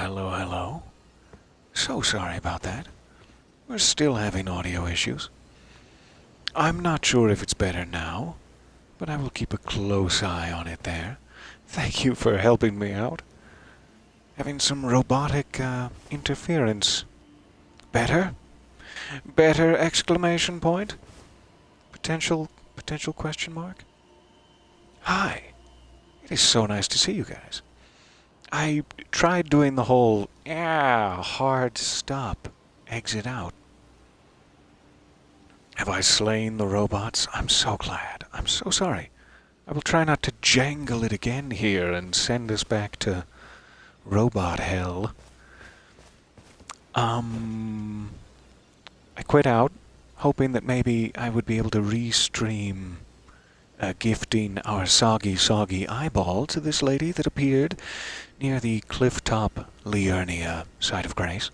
hello, hello. So sorry about that. We're still having audio issues. I'm not sure if it's better now, but I will keep a close eye on it there. Thank you for helping me out. Having some robotic interference. Better? Better exclamation point? Potential question mark? Hi. It is so nice to see you guys. I tried doing the whole, hard stop, exit out. Have I slain the robots? I'm so glad. I'm so sorry. I will try not to jangle it again here and send us back to robot hell. I quit out, hoping that maybe I would be able to restream gifting our soggy eyeball to this lady that appeared near the clifftop Liurnia site of grace.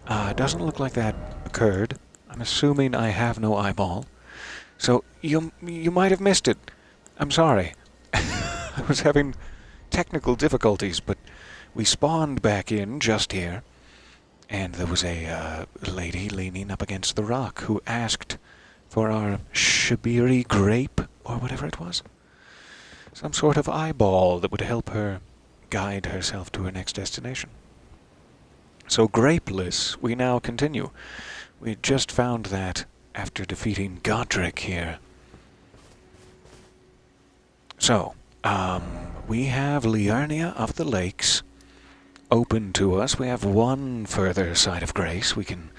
Doesn't look like that occurred. I'm assuming I have no eyeball. So you might have missed it. I'm sorry. I was having technical difficulties, but we spawned back in just here, and there was a lady leaning up against the rock who asked for our Shibiri grape, or whatever it was. Some sort of eyeball that would help her guide herself to her next destination. So grapeless, we now continue. We just found that after defeating Godric here. So, we have Liurnia of the Lakes open to us. We have one further site of grace we can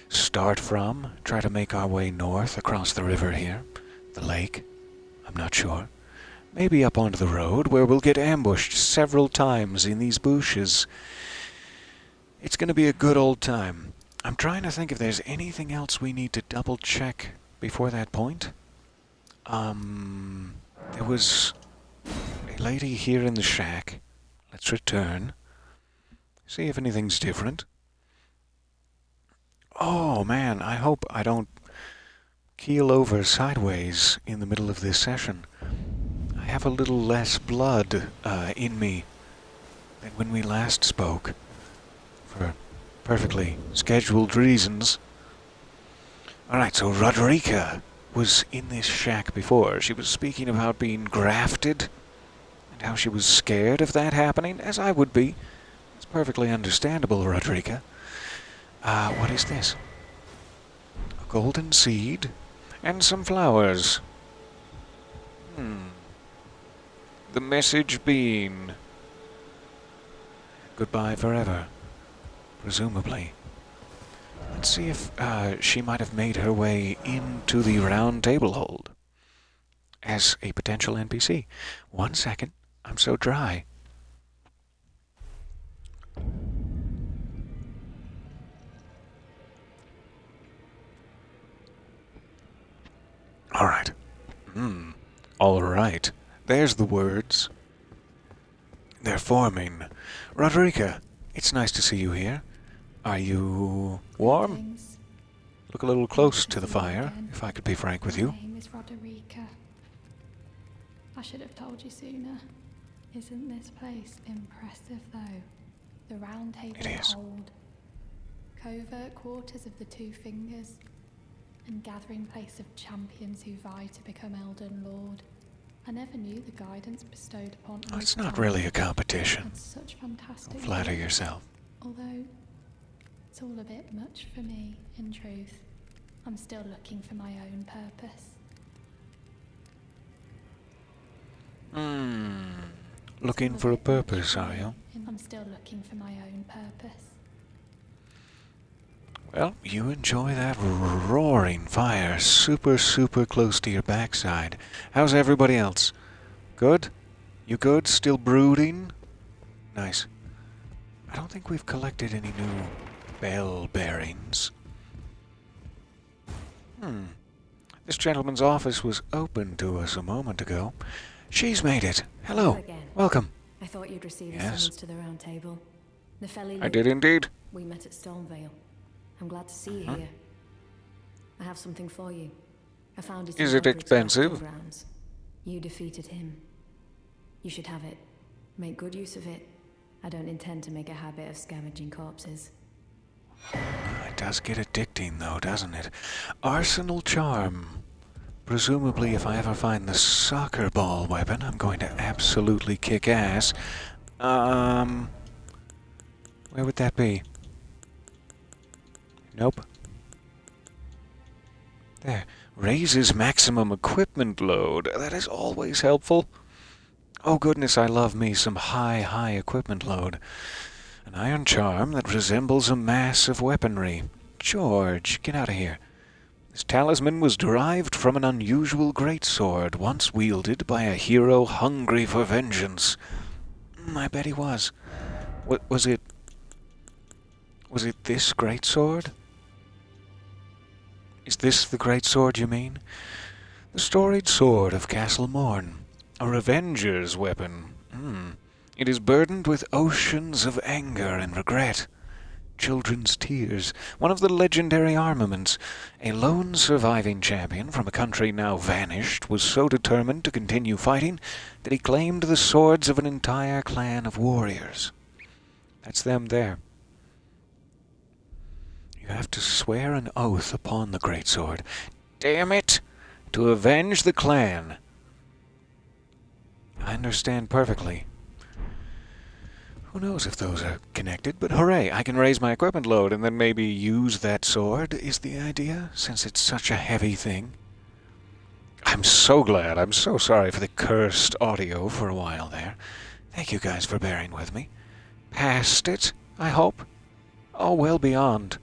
start from, try to make our way north across the river here. The lake, I'm not sure. Maybe up onto the road, where we'll get ambushed several times in these bushes. It's going to be a good old time. I'm trying to think if there's anything else we need to double check before that point. There was a lady here in the shack. Let's return. See if anything's different. Oh man, I hope I don't keel over sideways in the middle of this session. I have a little less blood in me than when we last spoke, for perfectly scheduled reasons. Alright, so Roderica was in this shack before. She was speaking about being grafted, and how she was scared of that happening, as I would be. It's perfectly understandable, Roderica. What is this? A golden seed and some flowers. The message being goodbye forever, presumably. Let's see if she might have made her way into the round table hold as a potential NPC. 1 second. I'm so dry. Alright. Alright. There's the words. They're forming. Roderica, it's nice to see you here. Are you warm? Look a little close to the fire, if I could be frank with you. My name is Roderica. I should have told you sooner. Isn't this place impressive, though? The round table hold, covert quarters of the Two Fingers, and gathering place of champions who vie to become Elden Lord. I never knew the guidance bestowed upon us. It's not really a competition. Such fantastic. Flatter yourself. Although it's all a bit much for me, in truth. I'm still looking for my own purpose. Looking for a purpose, are you? I'm still looking for my own purpose. Well, you enjoy that roaring fire super close to your backside. How's everybody else? Good? You good? Still brooding? Nice. I don't think we've collected any new bell bearings. This gentleman's office was open to us a moment ago. She's made it. Hello. Again. Welcome. I thought you'd receive a Yes. summons to the round table. Nepheli, I did indeed. we met at Stormvale. I'm glad to see you here. I have something for you. I found it. Is in it Godric's expensive? castle grounds. You defeated him. You should have it. Make good use of it. I don't intend to make a habit of scavenging corpses. It does get addicting, though, doesn't it? Arsenal charm. Presumably, if I ever find the soccer ball weapon, I'm going to absolutely kick ass. Where would that be? Nope. There. Raises maximum equipment load. That is always helpful. Oh goodness, I love me some high equipment load. An iron charm that resembles a mass of weaponry. George, get out of here. This talisman was derived from an unusual greatsword once wielded by a hero hungry for vengeance. I bet he was. Was it this greatsword? Is this the greatsword you mean? The storied sword of Castle Morn. A revenger's weapon. It is burdened with oceans of anger and regret. Children's tears. One of the legendary armaments. A lone surviving champion from a country now vanished was so determined to continue fighting that he claimed the swords of an entire clan of warriors. That's them there. You have to swear an oath upon the greatsword. Damn it! To avenge the clan. I understand perfectly. Who knows if those are connected, but hooray, I can raise my equipment load and then maybe use that sword, is the idea, since it's such a heavy thing. I'm so glad. I'm so sorry for the cursed audio for a while there. Thank you guys for bearing with me. Past it, I hope. Oh, well beyond.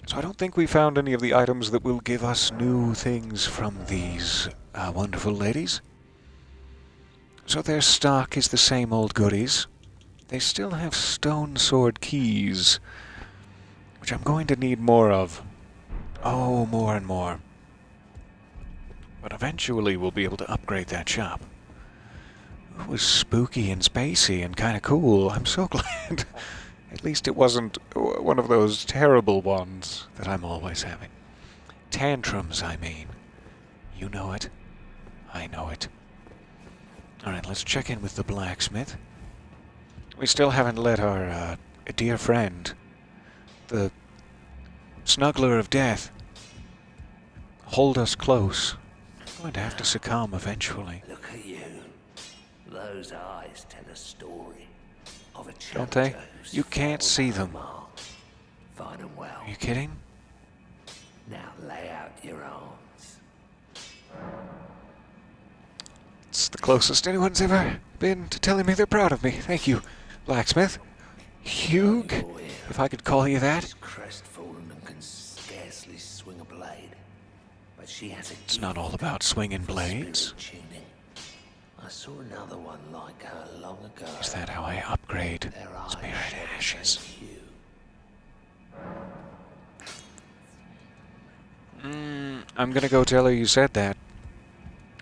So I don't think we found any of the items that will give us new things from these wonderful ladies. So their stock is the same old goodies. They still have stone sword keys, which I'm going to need more of. Oh, more and more. But eventually we'll be able to upgrade that shop. It was spooky and spacey and kind of cool. I'm so glad. At least it wasn't one of those terrible ones that I'm always having. Tantrums, I mean. You know it. I know it. Alright, let's check in with the blacksmith. We still haven't let our dear friend, the snuggler of death, hold us close. I'm going to have to succumb eventually. Look at you. Those eyes tell a story of a Don't they? challenger who's You can't fought see on them. the mark. Fine and well. Are you kidding? Now lay out your arms. It's the closest anyone's ever been to telling me they're proud of me. Thank you, blacksmith. Hugh, if I could call you that. She's crestfallen and can scarcely swing a blade. But she has a It's not all about swinging blades. spirit tuning. I saw another one like her long ago. Is that how I upgrade Their eyes spirit share the ashes? same hue. I'm gonna go tell her you said that.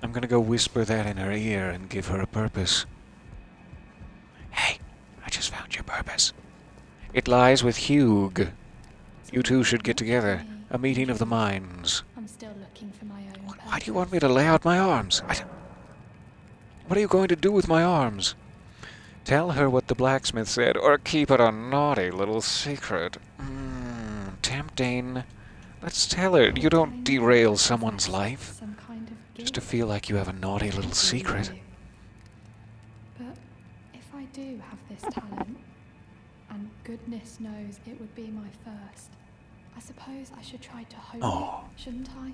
I'm gonna go whisper that in her ear and give her a purpose. Hey, I just found your purpose. It lies with Hugh. You two should get together. A meeting of the minds. I'm still looking for my own Why do you want me to lay out my arms? What are you going to do with my arms? Tell her what the blacksmith said, or keep it a naughty little secret. Tempting. Let's tell her you don't derail someone's life. Some kind of Just to gift feel like you have a naughty little to secret. you. But if I do have this talent, and goodness knows it would be my first, I suppose I should try to hone Oh. it, shouldn't I?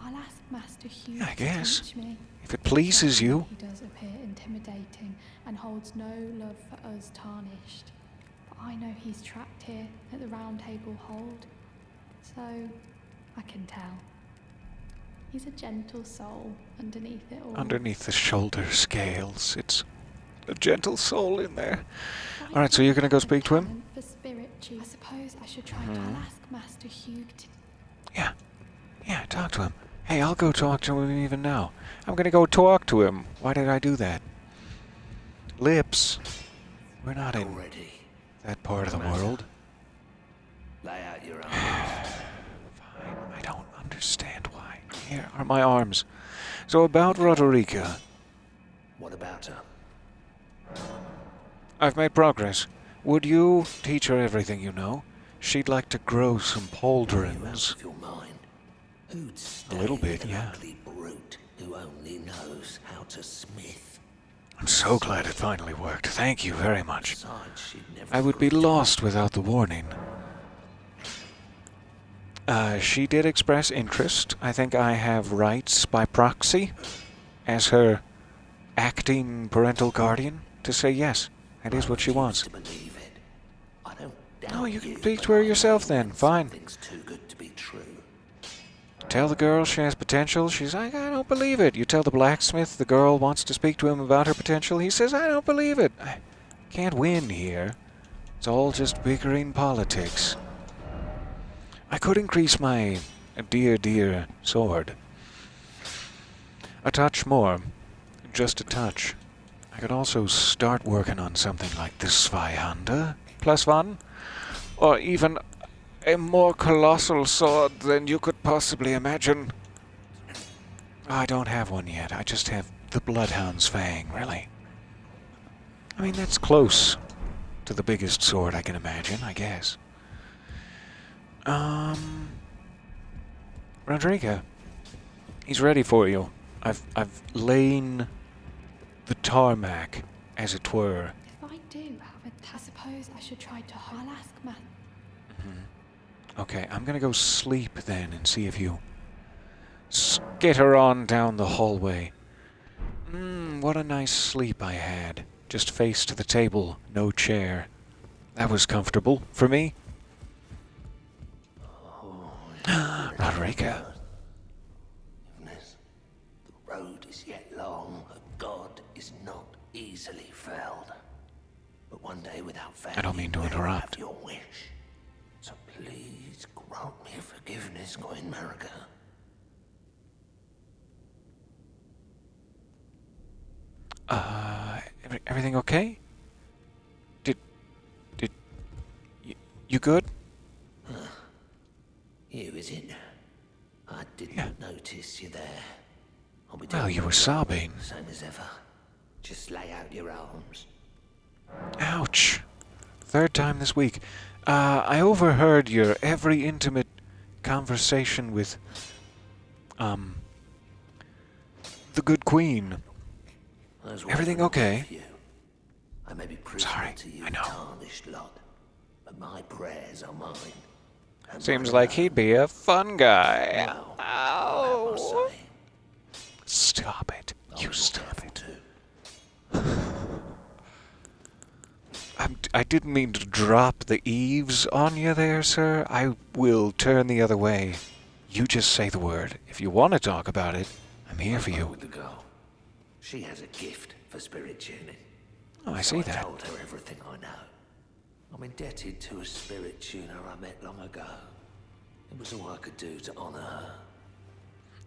I'll ask Master Hugh Yeah, I guess. to teach me. If it pleases you. He does appear intimidating and holds no love for us tarnished. But I know he's trapped here at the Round Table Hold, so I can tell. He's a gentle soul underneath it all. Underneath the shoulder scales, it's a gentle soul in there. If I Alright, so you're gonna go have speak to him? talent for spirit I suppose I should try to ask Master Hugh to... Yeah, talk to him. Hey, I'll go talk to him even now. I'm gonna go talk to him. Why did I do that? Lips. We're not in Already. that part of the world. Lay out your arms. Fine, I don't understand why. Here are my arms. So about Roderica. What about her? I've made progress. Would you teach her everything you know? She'd like to grow some pauldrons. Your mind. Who'd A little stay bit, with an yeah. ugly brute who only knows how to smith? I'm so glad it finally worked. Thank you very much. Besides, she'd never I would be prove- lost without the warning. She did express interest. I think I have rights by proxy, as her acting parental guardian, to say yes, that is what she wants. To believe it. I don't doubt Oh, you can you, speak but to her I know yourself then. when Fine. something's too good to be true. Tell the girl she has potential. She's like, I don't believe it. You tell the blacksmith the girl wants to speak to him about her potential. He says, I don't believe it. I can't win here. It's all just bickering politics. I could increase my dear sword a touch more. Just a touch. I could also start working on something like the Zweihande +1. Or even a more colossal sword than you could possibly imagine. I don't have one yet. I just have the Bloodhound's Fang, really. I mean, that's close to the biggest sword I can imagine, I guess. Rodriga, he's ready for you. I've lain the tarmac, as it were. If I do have it, I suppose I should try to. I'll ask Matt. Okay, I'm gonna go sleep then and see if you skitter on down the hallway. What a nice sleep I had. Just face to the table, no chair. That was comfortable for me. Rodriga. Forgiveness. The road is yet long, and God is not easily felled. But one day without fail, I don't mean to you will interrupt. have your wish. So please grant me forgiveness, Queen Marika. Everything okay? Did you good? You, is it? I didn't notice you there. I'll be Well, doing you were my sobbing. job, same as ever. Just lay out your arms. Ouch. Third time this week. I overheard your every intimate conversation with, the good queen. Those Everything were okay? for you. I may be prisoner Sorry, to you I know. tarnished lot, but my prayers are mine. And Seems my like love, he'd be a fun guy. well, I'll have my say. Stop it. I'll You be stop careful it. too. I didn't mean to drop the eaves on you there, sir. I will turn the other way. You just say the word. If you want to talk about it, I'm here for you. With the girl. She has a gift for spirit tuning. Oh, I So see I that. told her everything I know. I'm indebted to a spirit tuner I met long ago. It was all I could do to honor her.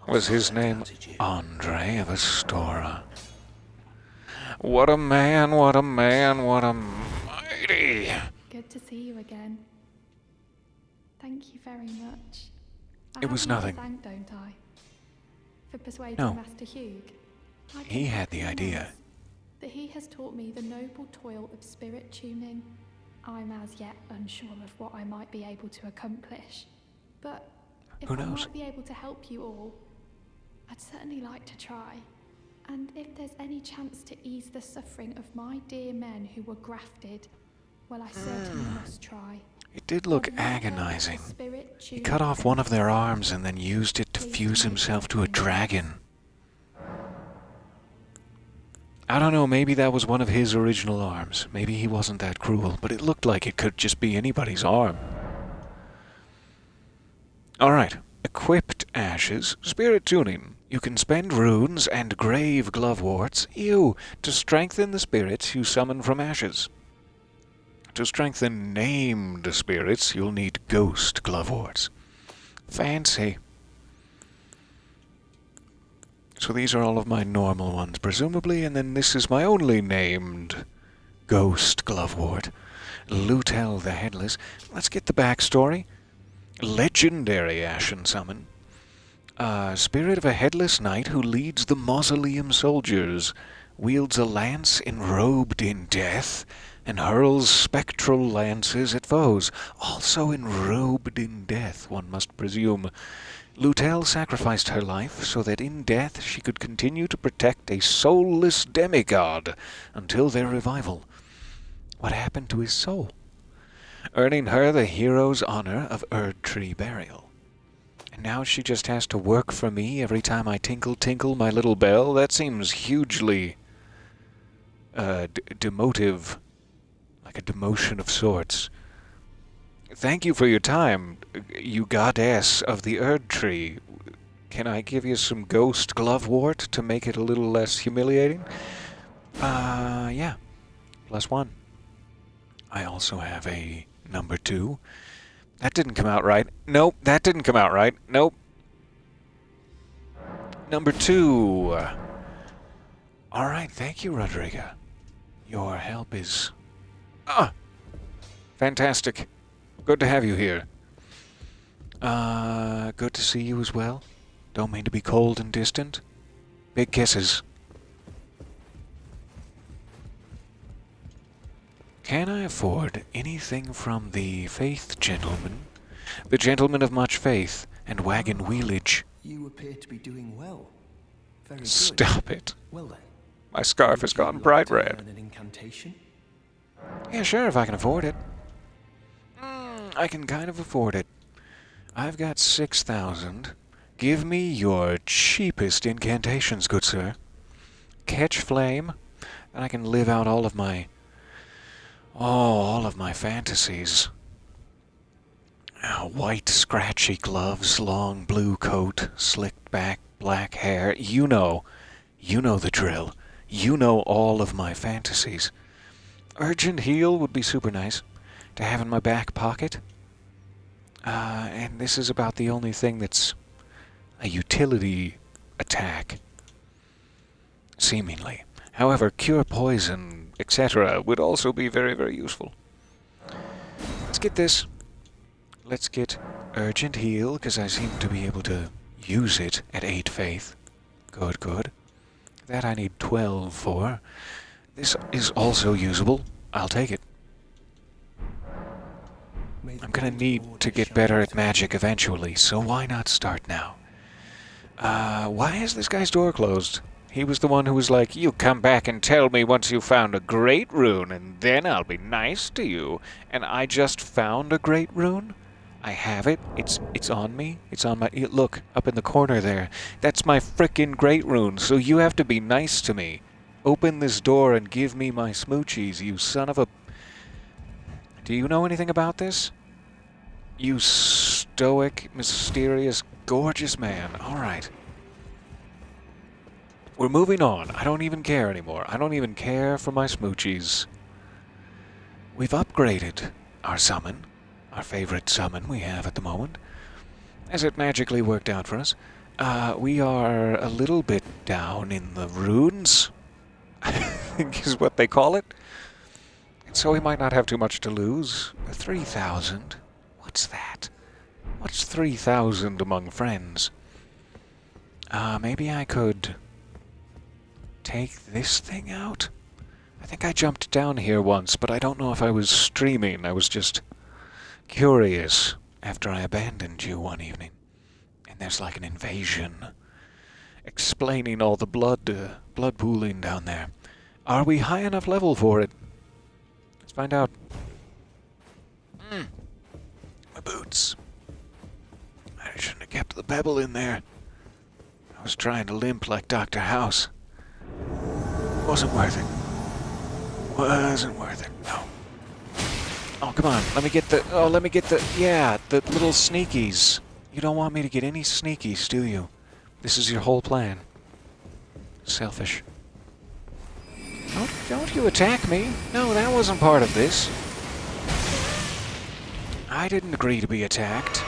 Was his name Andre of Astora? What a man, what a man, what a mighty. Good to see you again. Thank you very much. I It was have you to nothing. thank, don't I? For persuading No. Master Hugh. I He can had the idea. recognize that he has taught me the noble toil of spirit tuning. I'm as yet unsure of what I might be able to accomplish. But if Who I knows? might be able to help you all, I'd certainly like to try. And if there's any chance to ease the suffering of my dear men who were grafted, well, I certainly must try. It did look I'd rather agonizing. the spirit He tune cut off one of their arms and then used it to Please fuse don't himself to a make me dragon. I don't know, maybe that was one of his original arms. Maybe he wasn't that cruel, but it looked like it could just be anybody's arm. Alright, equipped ashes, spirit tuning. You can spend runes and grave gloveworts, to strengthen the spirits you summon from ashes. To strengthen named spirits, you'll need ghost gloveworts. Fancy. So these are all of my normal ones, presumably, and then this is my only named ghost glovewort. Lutel the Headless. Let's get the backstory. Legendary Ashen Summon. Spirit of a headless knight who leads the mausoleum soldiers, wields a lance enrobed in death, and hurls spectral lances at foes, also enrobed in death, one must presume. Lutel sacrificed her life so that in death she could continue to protect a soulless demigod until their revival. What happened to his soul? Earning her the hero's honor of Erdtree burial. And now she just has to work for me every time I tinkle my little bell? That seems hugely demotive, like a demotion of sorts. Thank you for your time, you goddess of the Erdtree. Can I give you some ghost glovewort to make it a little less humiliating? Yeah. +1. I also have a number 2. That didn't come out right. Nope, that didn't come out right. Nope. Number 2. Alright, thank you, Rodriga. Your help is... fantastic. Good to have you here. Good to see you as well. Don't mean to be cold and distant. Big kisses. Can I afford anything from the faith gentleman? The gentleman of much faith and wagon wheelage. You appear to be doing well. Very good. Stop it. Well then. My scarf has gone bright red. An incantation? Yeah, sure, if I can afford it. I can kind of afford it. I've got 6,000. Give me your cheapest incantations, good sir. Catch flame, and I can live out all of my fantasies. White scratchy gloves, long blue coat, slicked back black hair. You know the drill. You know all of my fantasies. Urgent heal would be super nice to have in my back pocket. And this is about the only thing that's a utility attack. Seemingly. However, cure poison, etc. would also be very, very useful. Let's get this. Let's get urgent heal, because I seem to be able to use it at 8 faith. Good, good. That I need 12 for. This is also usable. I'll take it. I'm gonna need to get better at magic eventually, so why not start now? Why is this guy's door closed? He was the one who was like, you come back and tell me once you found a great rune, and then I'll be nice to you. And I just found a great rune? I have it. It's on me. It's on my... Look, up in the corner there. That's my frickin' great rune, so you have to be nice to me. Open this door and give me my smoochies, you son of a... Do you know anything about this? You stoic, mysterious, gorgeous man. Alright. We're moving on. I don't even care anymore. I don't even care for my smoochies. We've upgraded our summon. Our favorite summon we have at the moment. As it magically worked out for us. We are a little bit down in the runes. I think is what they call it. And so we might not have too much to lose. 3,000. What's that? What's 3,000 among friends? Maybe I could take this thing out? I think I jumped down here once, but I don't know if I was streaming. I was just curious after I abandoned you one evening. And there's like an invasion. Explaining all the blood pooling down there. Are we high enough level for it? Let's find out. My boots. I shouldn't have kept the pebble in there. I was trying to limp like Dr. House. Wasn't worth it. Wasn't worth it, no. Oh, come on. Let me get the... Oh, let me get the... Yeah, the little sneakies. You don't want me to get any sneakies, do you? This is your whole plan. Selfish. Don't you attack me. No, that wasn't part of this. I didn't agree to be attacked.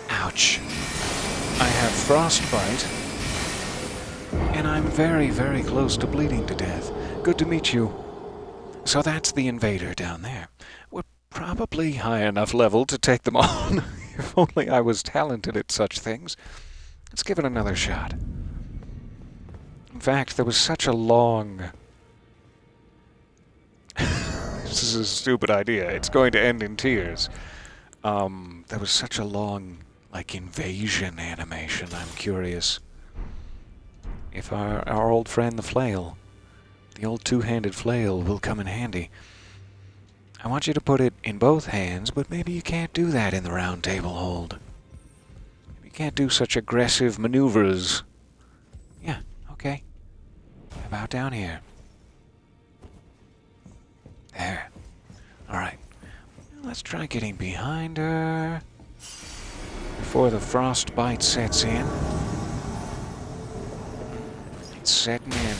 Ouch. I have frostbite. And I'm very, very close to bleeding to death. Good to meet you. So that's the invader down there. We're probably high enough level to take them on. If only I was talented at such things. Let's give it another shot. In fact, there was such a long... This is a stupid idea. It's going to end in tears. There was such a long, invasion animation. I'm curious if our old friend the flail, the old two-handed flail, will come in handy. I want you to put it in both hands, but maybe you can't do that in the round table hold. You can't do such aggressive maneuvers. Yeah, okay. How about down here? There. Alright. Let's try getting behind her before the frostbite sets in. It's setting in.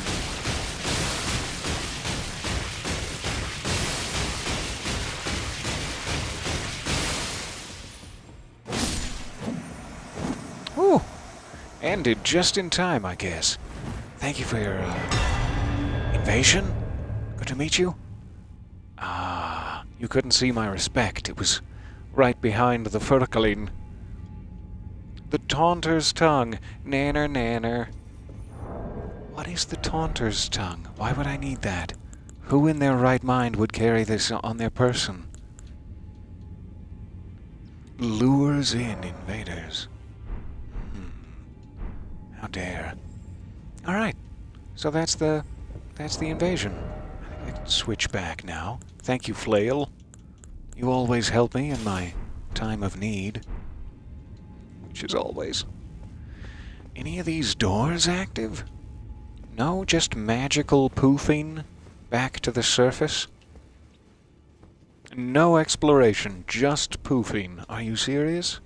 Whew. Ended just in time, I guess. Thank you for your invasion. Good to meet you. You couldn't see my respect. It was right behind the furcling. The taunter's tongue. Nanner, nanner. What is the taunter's tongue? Why would I need that? Who in their right mind would carry this on their person? Lures in invaders. How dare. Alright. So that's the invasion. I can switch back now. Thank you, Flail. You always help me in my time of need. Which is always. Any of these doors active? No, just magical poofing back to the surface? No exploration, just poofing. Are you serious?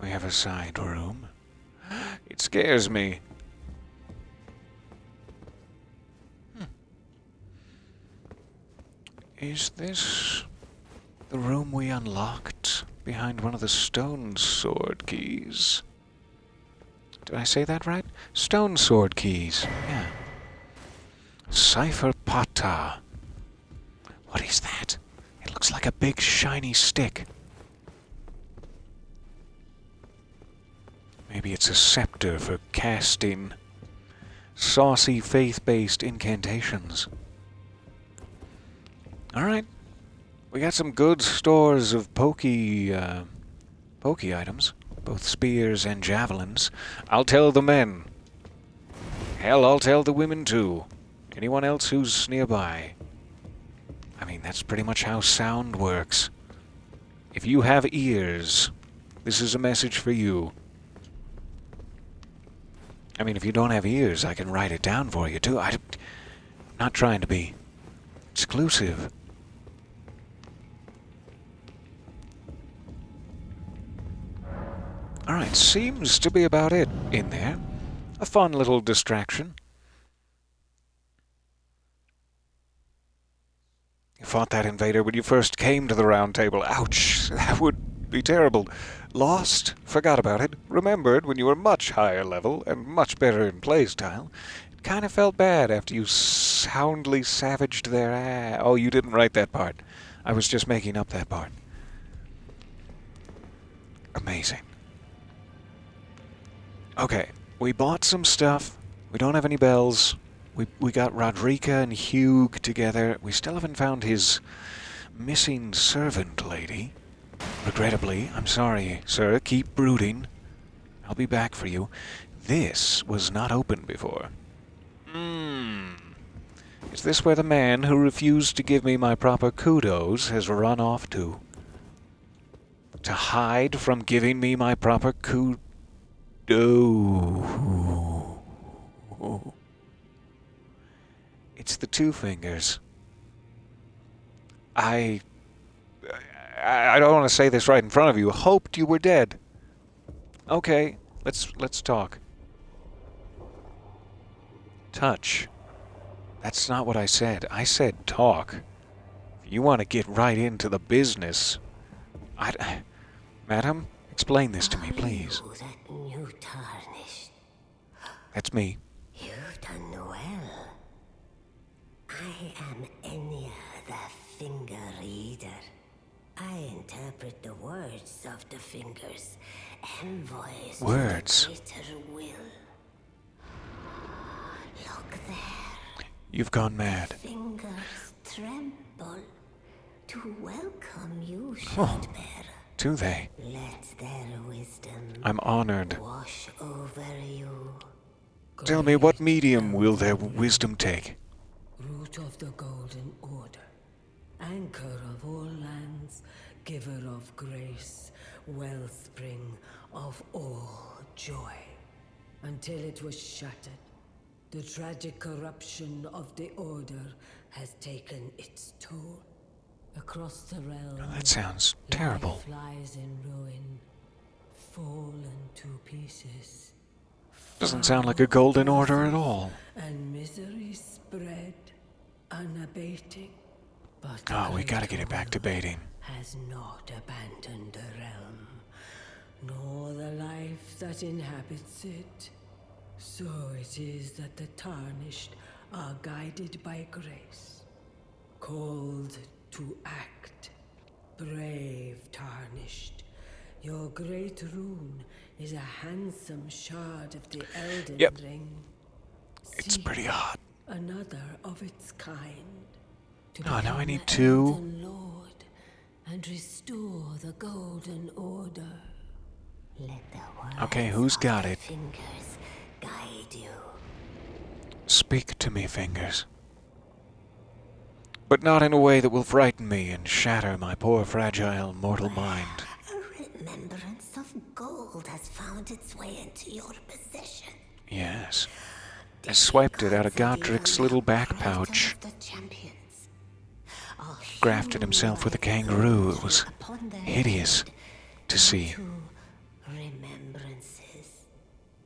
We have a side room. It scares me. Is this the room we unlocked behind one of the stone sword keys? Did I say that right? Stone sword keys. Yeah. Cipher Pata. What is that? It looks like a big shiny stick. Maybe it's a scepter for casting saucy faith-based incantations. Alright. We got some good stores of pokey items. Both spears and javelins. I'll tell the men. Hell, I'll tell the women too. Anyone else who's nearby. I mean, that's pretty much how sound works. If you have ears, this is a message for you. I mean, if you don't have ears, I can write it down for you too. I'm not trying to be exclusive. Alright, seems to be about it in there. A fun little distraction. You fought that invader when you first came to the round table. Ouch, that would be terrible. Lost, forgot about it, remembered when you were much higher level and much better in playstyle. It kind of felt bad after you soundly savaged their ass. Oh, you didn't write that part. I was just making up that part. Amazing. Okay, we bought some stuff. We don't have any bells. We got Rodrika and Hugh together. We still haven't found his missing servant lady. Regrettably, I'm sorry, sir. Keep brooding. I'll be back for you. This was not open before. Is this where the man who refused to give me my proper kudos has run off to? To hide from giving me my proper kudos? It's the two fingers. I don't want to say this right in front of you. Hoped you were dead. Okay, let's talk. Touch. That's not what I said. I said talk. If you want to get right into the business, Madam, explain this to me, please. That new tarnished. That's me. You've done well. I am Enya, the Finger Reader. I interpret the words of the fingers, envoys Words? to the greater will. Look there. You've gone mad. Fingers tremble to welcome you, Shardbearer. Do they? Let their wisdom I'm honored. wash over you. Tell me, what medium will their wisdom take? Root of the Golden Order, anchor of all lands, giver of grace, wellspring of all joy. Until it was shattered, the tragic corruption of the Order has taken its toll. Across the realm, Oh, that sounds terrible. life lies in ruin, fallen to pieces. Doesn't sound like a golden order at all. And misery spread, unabating. But the Oh, we gotta great get it back to will baiting. has not abandoned the realm, nor the life that inhabits it. So it is that the tarnished are guided by grace, called to act. Brave tarnished, your great rune is a handsome shard of the Elden Yep. ring. It's Seek pretty hot. another of its kind. To Oh, now I become need the two. Elden Lord and restore the Golden Order. Let the words Okay, who's of got the it? fingers guide you. Speak to me, fingers. But not in a way that will frighten me and shatter my poor fragile mortal mind. A remembrance of gold has found its way into your possession. Yes. I swiped it out of Godric's little back pouch. Grafted himself with a kangaroo. It was hideous to see. Remembrances.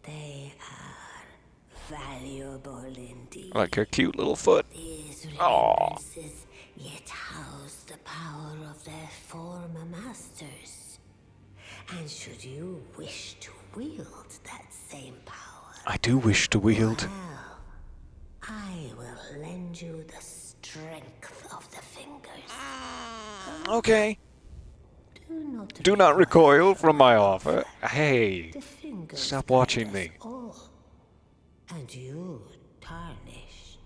They are valuable indeed. Like her cute little foot. These Aw. remembrances yet house the power of their former masters. And should you wish to wield that same power, I do wish to wield. well, I will lend you the strength of the fingers. Okay. Do Do not recoil from my offer. Hey, The fingers stop guide watching us me. all. And you, tarnished,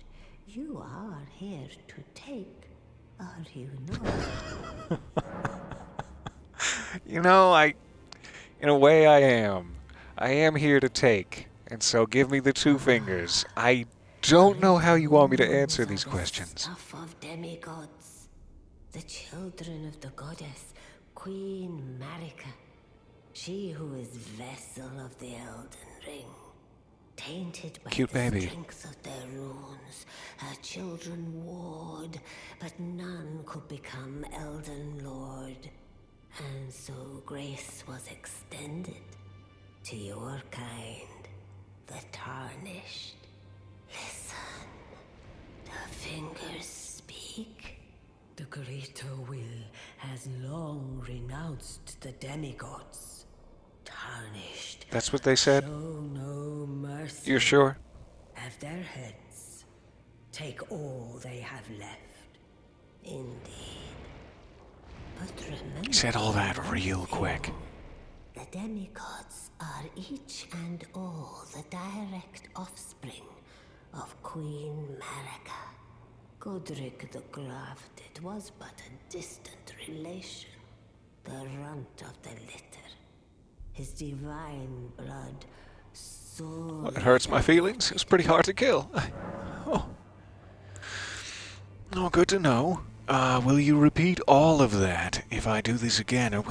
you are here to take, are you not? You know, in a way I am. I am here to take. And so give me the two fingers. I don't know how you want me to answer these questions. Stuff of demigods, the children of the goddess, Queen Marika, she who is vessel of the Elden Ring. Tainted by Cute the baby. strength of their runes, her children warred, but none could become Elden Lord. And so grace was extended to your kind, the tarnished. Listen, the fingers speak. The greater will has long renounced the demigods. Tarnished. That's what they said? Show no mercy. You're sure? Have their heads. Take all they have left. Indeed. But remember, He said all that one real thing. quick. The demigods are each and all the direct offspring of Queen Marika. Godric the Grafted was but a distant relation, the runt of the litter. His divine blood so Well, it hurts my feelings. It was pretty hard to kill. Oh. Oh, good to know. Will you repeat all of that if I do this again, or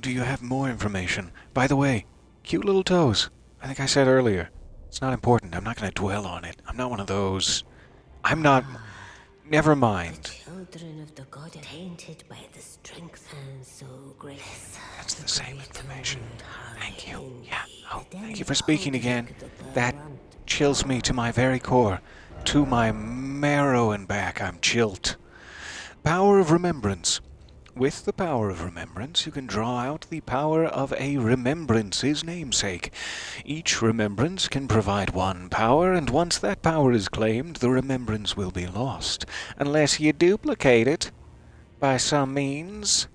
do you have more information? By the way, cute little toes. I think I said earlier. It's not important. I'm not going to dwell on it. I'm not one of those. I'm not... Never the mind. children of the goddess tainted by the strength and so grace. That's the same information. Thank you. Indeed, Yeah. Oh, the thank you for speaking again. demigod, the That runt. chills me to my very core. To my marrow and back, I'm chilled. Power of remembrance. with the power of remembrance, you can draw out the power of a remembrance's namesake. Each remembrance can provide one power, and once that power is claimed, the remembrance will be lost, unless you duplicate it by some means.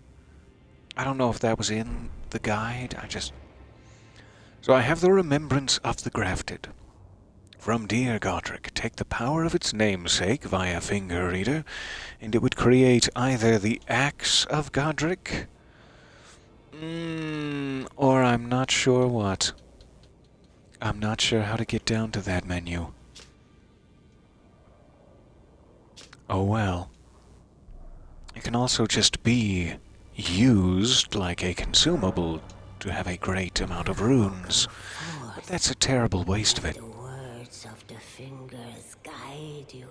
I don't know if that was in the guide. So I have the remembrance of the grafted. From dear Godric, take the power of its namesake via finger reader, and it would create either the Axe of Godric, or I'm not sure what. I'm not sure how to get down to that menu. Oh well. It can also just be used like a consumable to have a great amount of runes, but that's a terrible waste of it. The words of the fingers guide you.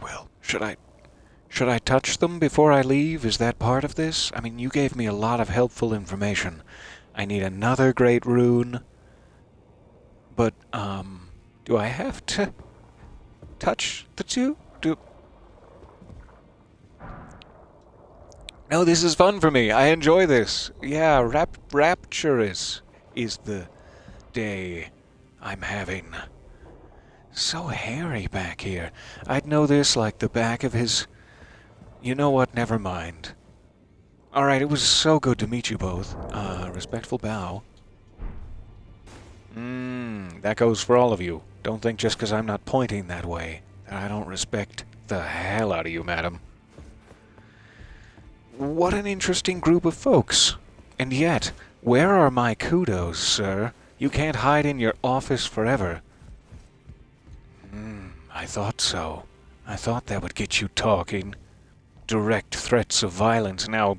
Well, should I touch them before I leave? Is that part of this? I mean, you gave me a lot of helpful information. I need another great rune. But, do I have to touch the two? No, this is fun for me. I enjoy this. Yeah, rapturous is the day I'm having. So hairy back here. I'd know this like the back of his... You know what? Never mind. Alright, it was so good to meet you both. Respectful bow. That goes for all of you. Don't think just because I'm not pointing that way that I don't respect the hell out of you, madam. What an interesting group of folks. And yet, where are my kudos, sir? You can't hide in your office forever. I thought so. I thought that would get you talking. Direct threats of violence. Now,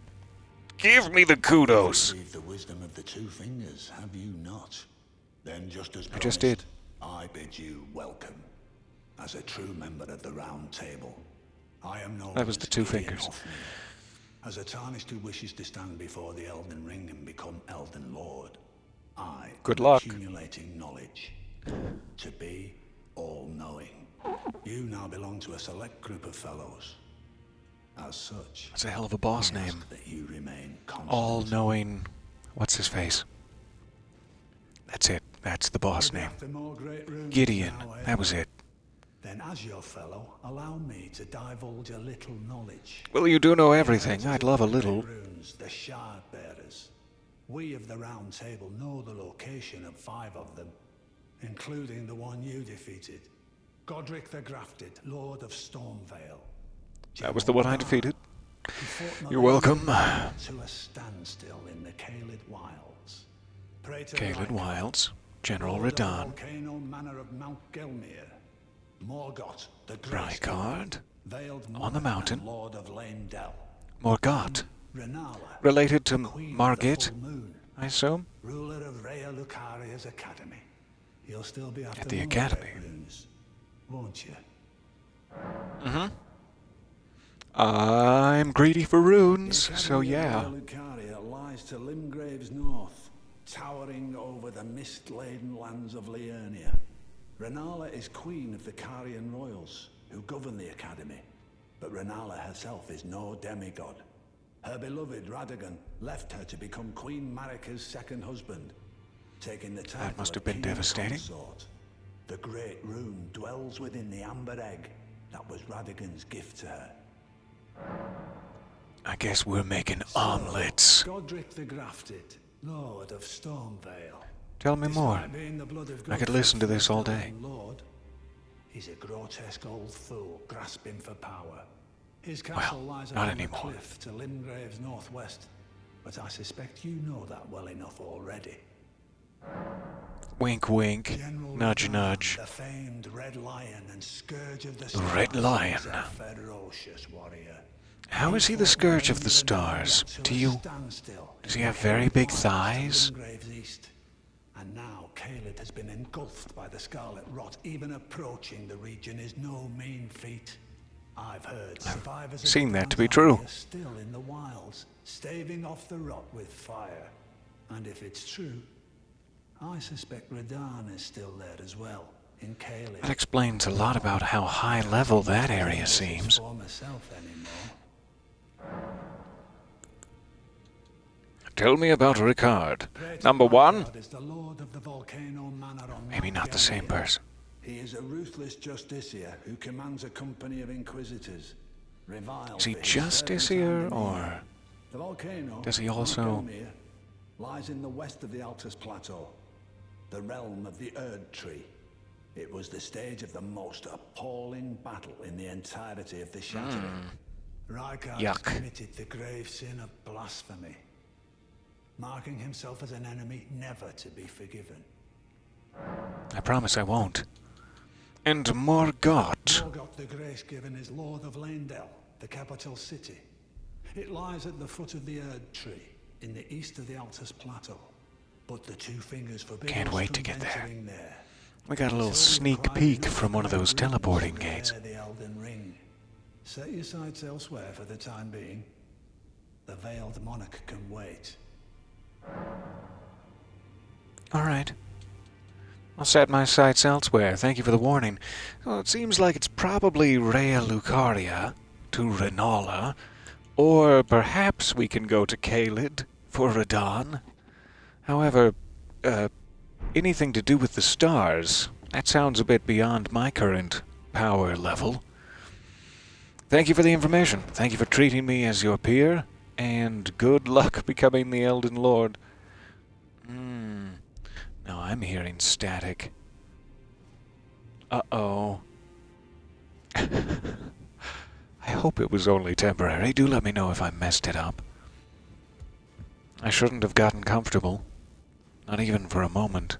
give me the kudos. You've the wisdom of the two fingers, have you not? Then just as promised, I just did. I bid you welcome. As a true member of the Round Table, I am known That was the as two Gideon fingers. Hoffman. As a tarnished who wishes to stand before the Elden Ring and become Elden Lord, I Good am luck. accumulating knowledge. To be all-knowing. You now belong to a select group of fellows. As such, That's a hell of a boss I ask name. that you remain constant. All-knowing... What's his face? That's it. That's the boss name. After more great runes Gideon. now, eh? That was it. Then as your fellow, allow me to divulge a little knowledge. Well, you do know everything. I'd love a little. Runes, the shard bearers. We of the Round Table know the location of 5 of them, including the one you defeated. Godric the Grafted, Lord of Stormvale. That was the one I defeated. He fought You're welcome. to a standstill in the Caelid Wilds. Pray to Caelid Rykard, Wilds. General Lord of the Radahn. Volcano Manor of Mount Gelmir. Morgoth, the Rykard. Veiled On the Monarch mountain. and Lord of Leyndell. Morgoth. Renala, Related to Queen of the Margit, Full Moon, I assume? ruler of Rhea Lucaria's academy. You'll still be after At the more academy. great runes, won't you? I'm greedy for runes, The so academy of yeah. Rhea Lucaria lies to Limgrave's north, towering over the mist-laden lands of Liurnia. Renala is queen of the Carian royals, who govern the academy. But Renala herself is no demigod. Her beloved Radagon left her to become Queen Marika's second husband, taking the title must have of been King devastating. Consort. The great rune dwells within the amber egg that was Radagon's gift to her. I guess we're making omelets. Godric the Grafted, Lord of Stormvale. Tell me more. Despite being the blood of I could Godfrey listen to this all day. Lord, he's a grotesque old fool grasping for power. His castle lies not upon the anymore. cliff to Limgrave's northwest, but I suspect you know that well enough already. Wink, wink. General Nudge, Radahn, nudge. The famed Red Lion and Scourge of the The Red Stars, Lion. is a ferocious warrior. How is he the scourge of the stars? Do you... Does he have very big thighs? And now Caelid has been engulfed by the Scarlet Rot. Even approaching the region is no mean feat. I've heard survivors seen of that to be Radahn true. are still in the wilds, staving off the rot with fire. And if it's true, I suspect Radahn is still there as well, in Caelid. That explains a lot about how high level that area seems. For myself anymore. Tell me about Ricard. Number one? Ricard is the lord of the volcano manor on Maybe not the same Mount person. He is a ruthless justiciar who commands a company of inquisitors. Reviled Is he for his service justiciar, and or the volcano, does he also... Mount lies in the west of the Altus Plateau, the realm of the Erd Tree. It was the stage of the most appalling battle in the entirety of the Shattering. Ricard has committed the grave sin of blasphemy, marking himself as an enemy never to be forgiven. I promise I won't. And Morgott. Morgott the Grace-Given is Lord of Leyndell, the capital city. It lies at the foot of the Erd Tree, in the east of the Altus Plateau. But the Two Fingers forbid Can't us wait from to get there. venturing there. We got a little It's only sneak private peek enough from one of for those our dreams teleporting to gates. bear the Elden Ring. Set your sights elsewhere for the time being. The Veiled Monarch can wait. All right. I'll set my sights elsewhere. Thank you for the warning. Well, it seems like it's probably Rhea Lucaria to Rennala, or perhaps we can go to Caelid for Radahn. However, anything to do with the stars, that sounds a bit beyond my current power level. Thank you for the information. Thank you for treating me as your peer, and good luck becoming the Elden Lord. Now I'm hearing static. Uh-oh. I hope it was only temporary. Do let me know if I messed it up. I shouldn't have gotten comfortable. Not even for a moment.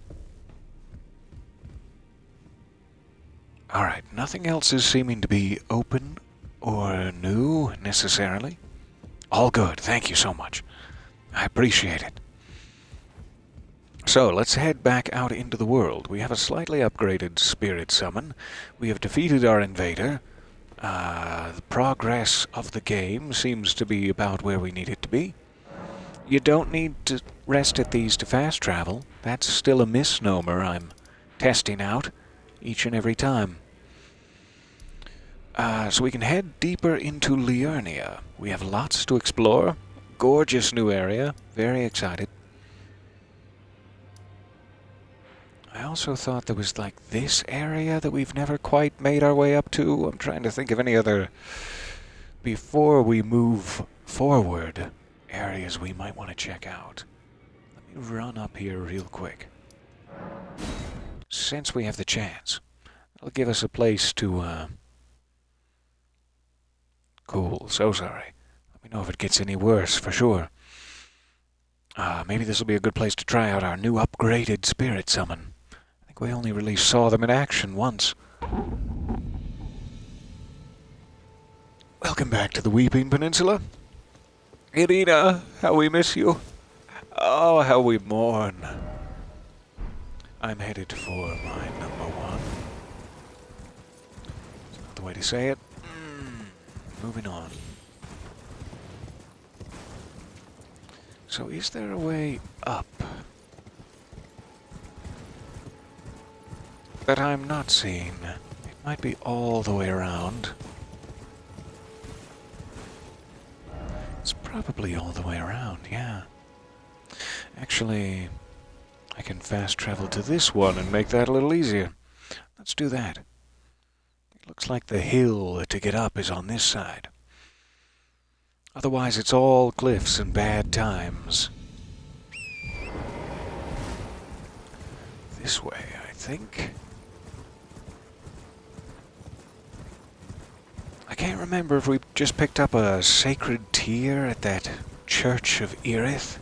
Alright, nothing else is seeming to be open or new, necessarily. All good, thank you so much. I appreciate it. So, let's head back out into the world. We have a slightly upgraded spirit summon. We have defeated our invader. The progress of the game seems to be about where we need it to be. You don't need to rest at these to fast travel. That's still a misnomer I'm testing out each and every time. So we can head deeper into Liurnia. We have lots to explore. Gorgeous new area. Very excited. I also thought there was like this area that we've never quite made our way up to. I'm trying to think of any other, before we move forward, areas we might want to check out. Let me run up here real quick. Since we have the chance, it'll give us a place to, Cool, so sorry. Let me know if it gets any worse, for sure. Maybe this will be a good place to try out our new upgraded spirit summon. I think we only really saw them in action once. Welcome back to the Weeping Peninsula. Irina, how we miss you. Oh, how we mourn. I'm headed for my number one. That's not the way to say it. Moving on. So is there a way up that I'm not seeing? It might be all the way around. It's probably all the way around, yeah. Actually, I can fast travel to this one and make that a little easier. Let's do that. It looks like the hill to get up is on this side. Otherwise, it's all cliffs and bad times. This way, I think. I can't remember if we just picked up a sacred tear at that Church of Erith.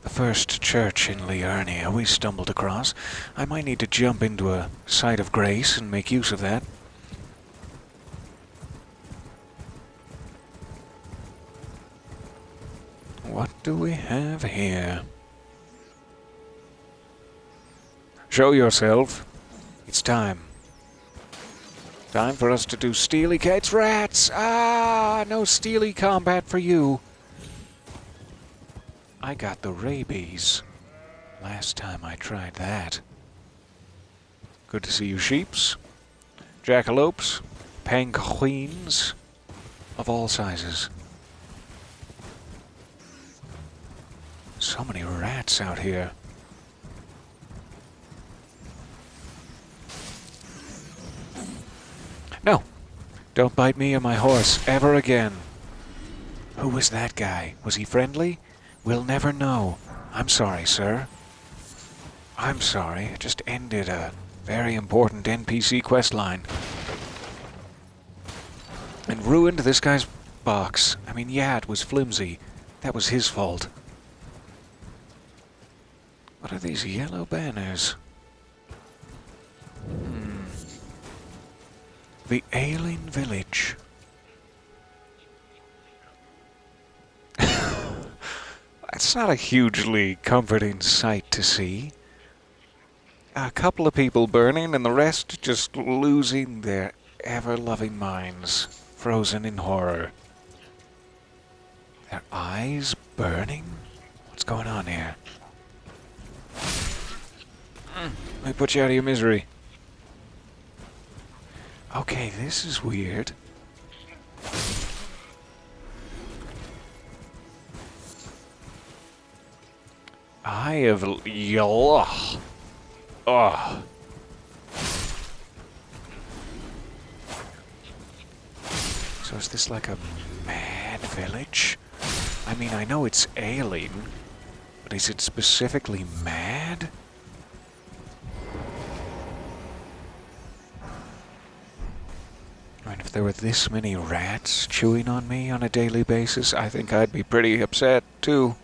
The first church in Liurnia we stumbled across. I might need to jump into a site of grace and make use of that. What do we have here? Show yourself. It's time. Time for us to do Steely Kate's Rats! Ah, no Steely combat for you. I got the rabies last time I tried that. Good to see you, sheeps, jackalopes, penguins of all sizes. So many rats out here. No! Don't bite me or my horse ever again. Who was that guy? Was he friendly? We'll never know. I'm sorry, sir. I'm sorry. I just ended a very important NPC questline. And ruined this guy's box. I mean, yeah, it was flimsy. That was his fault. What are these yellow banners? The Ailing Village. That's not a hugely comforting sight to see. A couple of people burning and the rest just losing their ever-loving minds, frozen in horror. Their eyes burning? What's going on here? Let me put you out of your misery. Okay, this is weird. I have... Ugh. Ugh. So is this like a mad village? I mean, I know it's ailing, but is it specifically mad? I mean, if there were this many rats chewing on me on a daily basis, I think I'd be pretty upset, too.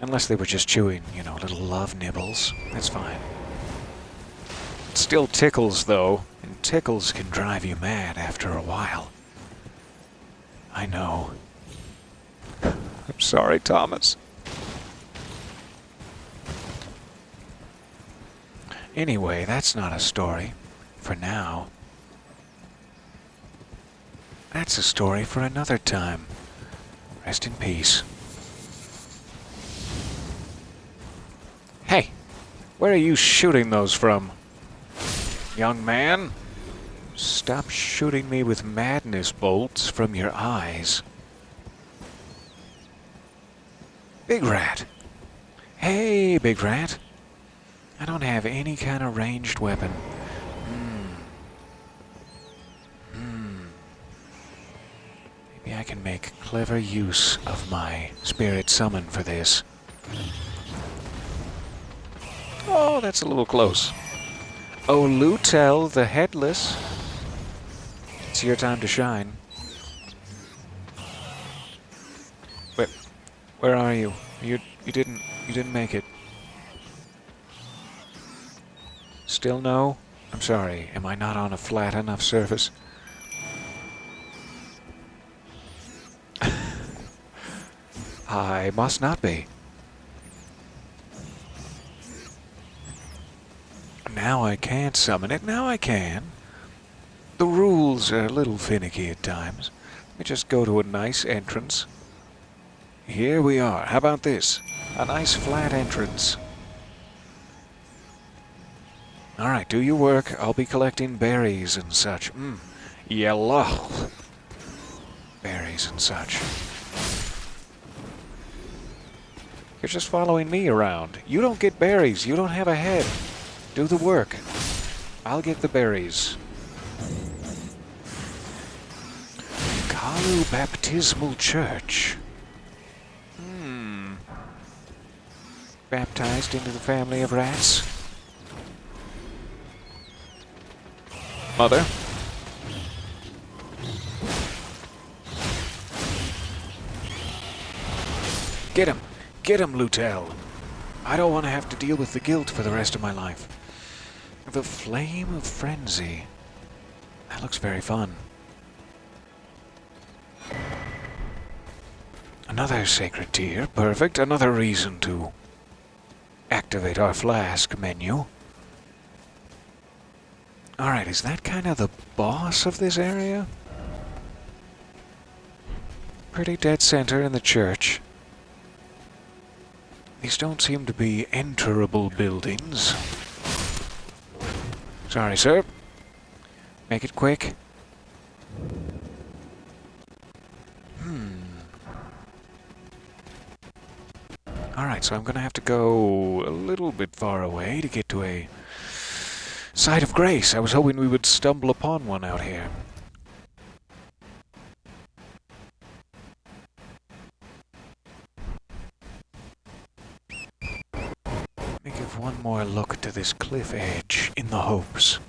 Unless they were just chewing, you know, little love nibbles. That's fine. It still tickles, though, and tickles can drive you mad after a while. I know. I'm sorry, Thomas. Anyway, that's not a story. For now. That's a story for another time. Rest in peace. Hey! Where are you shooting those from? Young man? Stop shooting me with madness bolts from your eyes. Big Rat! Hey, Big Rat! I don't have any kind of ranged weapon. Maybe I can make clever use of my spirit summon for this. Oh, that's a little close. Oh, Lutel the Headless. It's your time to shine. Where are you? You didn't make it. Still no? I'm sorry. Am I not on a flat enough surface? I must not be. Now I can't summon it. Now I can. The rules are a little finicky at times. Let me just go to a nice entrance. Here we are. How about this? A nice flat entrance. Alright, do your work. I'll be collecting berries and such. Yellow. Berries and such. You're just following me around. You don't get berries. You don't have a head. Do the work. I'll get the berries. Kalu Baptismal Church. Baptized into the family of rats. Mother. Get him! Get him, Lutel! I don't want to have to deal with the guilt for the rest of my life. The Flame of Frenzy. That looks very fun. Another sacred tear. Perfect. Another reason to activate our flask menu. Alright, is that kind of the boss of this area? Pretty dead center in the church. These don't seem to be enterable buildings. Sorry, sir. Make it quick. Alright, so I'm going to have to go a little bit far away to get to a site of grace. I was hoping we would stumble upon one out here. Let me give one more look to this cliff edge in the hopes.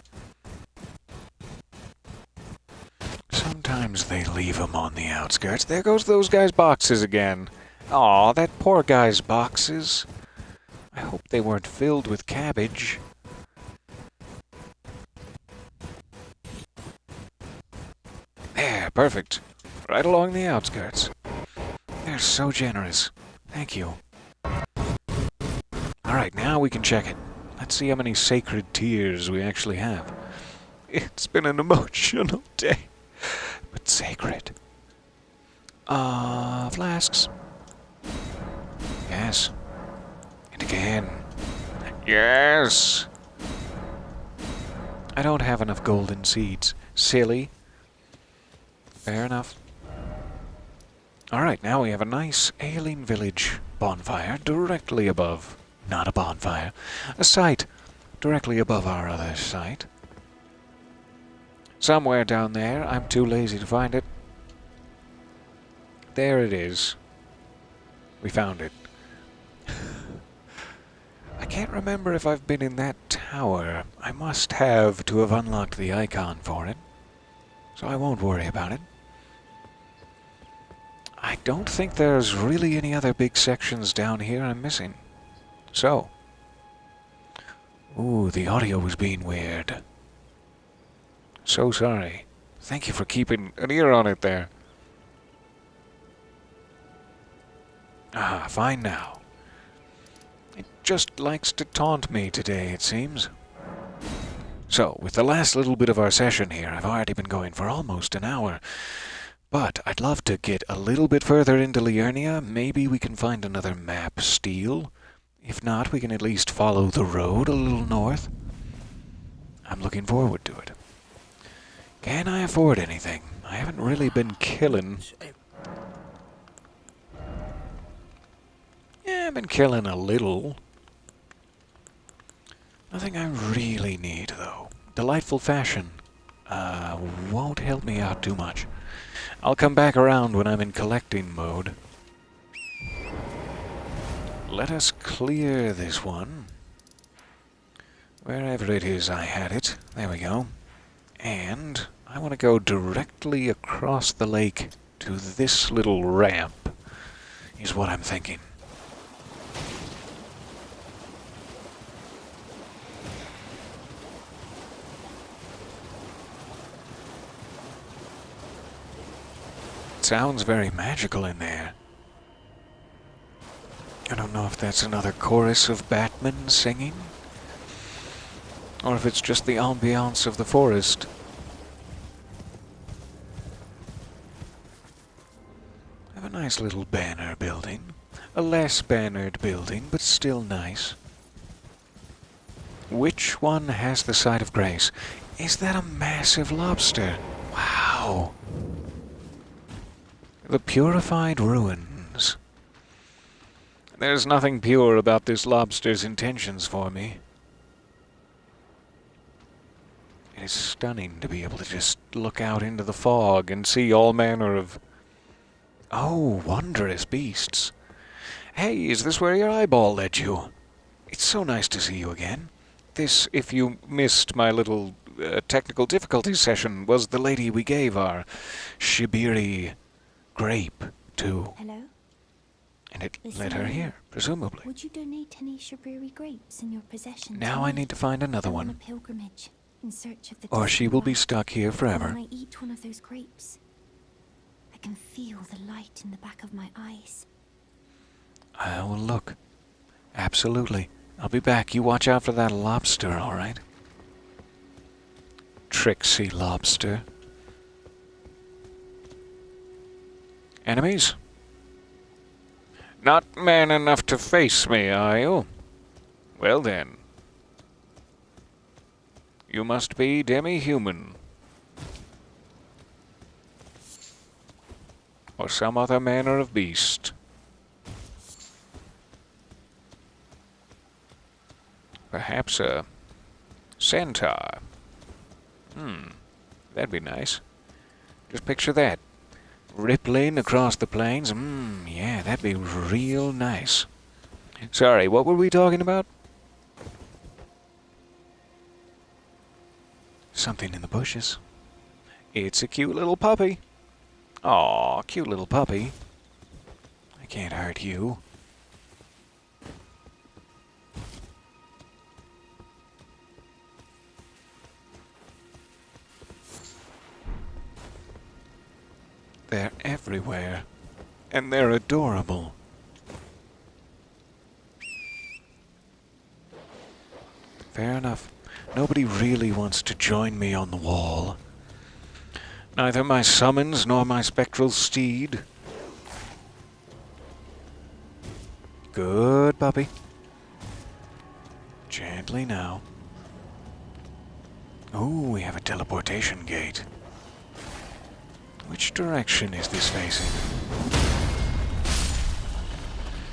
Sometimes they leave them on the outskirts. There goes those guys' boxes again. Aw, that poor guy's boxes. I hope they weren't filled with cabbage. There, perfect. Right along the outskirts. They're so generous. Thank you. Alright, now we can check it. Let's see how many sacred tears we actually have. It's been an emotional day, but sacred. Flasks. Yes. And again. Yes! I don't have enough golden seeds. Silly. Fair enough. Alright, now we have a nice alien village bonfire directly above. Not a bonfire. A site directly above our other site. Somewhere down there. I'm too lazy to find it. There it is. We found it. I can't remember if I've been in that tower. I must have to have unlocked the icon for it. So I won't worry about it. I don't think there's really any other big sections down here I'm missing. So. Ooh, the audio was being weird. So sorry. Thank you for keeping an ear on it there. Ah, fine now. It just likes to taunt me today, it seems. So, with the last little bit of our session here, I've already been going for almost an hour. But I'd love to get a little bit further into Liurnia. Maybe we can find another map steal. If not, we can at least follow the road a little north. I'm looking forward to it. Can I afford anything? I haven't really been killing. Yeah, I've been killing a little. Nothing I really need, though. Delightful fashion won't help me out too much. I'll come back around when I'm in collecting mode. Let us clear this one. Wherever it is I had it. There we go. And I want to go directly across the lake to this little ramp, is what I'm thinking. Sounds very magical in there. I don't know if that's another chorus of Batman singing, or if it's just the ambiance of the forest. I have a nice little banner building. A less bannered building, but still nice. Which one has the site of grace? Is that a massive lobster? Wow! The purified ruins. There's nothing pure about this lobster's intentions for me. It is stunning to be able to just look out into the fog and see all manner of... Oh, wondrous beasts. Hey, is this where your eyeball led you? It's so nice to see you again. This, if you missed my little technical difficulties session, was the lady we gave our Shibiri grape to. Hello? And it led her here, presumably. Would you donate any Shibiri grapes in your possession? Now I need to find another I'm on a one. pilgrimage in search of the Or she will be distant stuck here forever. When I eat one of those grapes, I can feel the light in the back of my eyes. I will look. Absolutely. I'll be back. You watch out for that lobster, alright? Tricksy lobster. Enemies? Not man enough to face me, are you? Well then. You must be demi-human. Or some other manner of beast. Perhaps a centaur. That'd be nice. Just picture that. Rippling across the plains. Yeah, that'd be real nice. Sorry, what were we talking about? Something in the bushes. It's a cute little puppy. Aw, cute little puppy. I can't hurt you. They're everywhere. And they're adorable. Fair enough. Nobody really wants to join me on the wall. Neither my summons nor my spectral steed. Good puppy. Gently now. Oh, we have a teleportation gate. Which direction is this facing?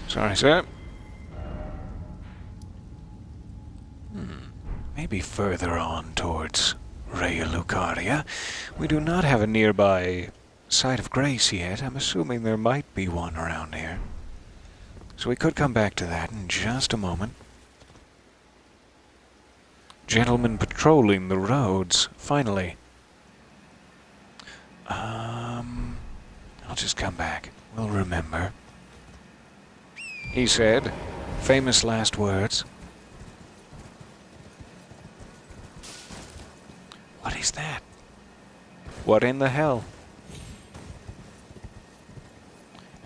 Sorry, sir. Maybe further on towards Raya Lucaria. We do not have a nearby site of grace yet. I'm assuming there might be one around here. So we could come back to that in just a moment. Gentlemen patrolling the roads, finally. I'll just come back. We'll remember. He said, famous last words. What is that? What in the hell?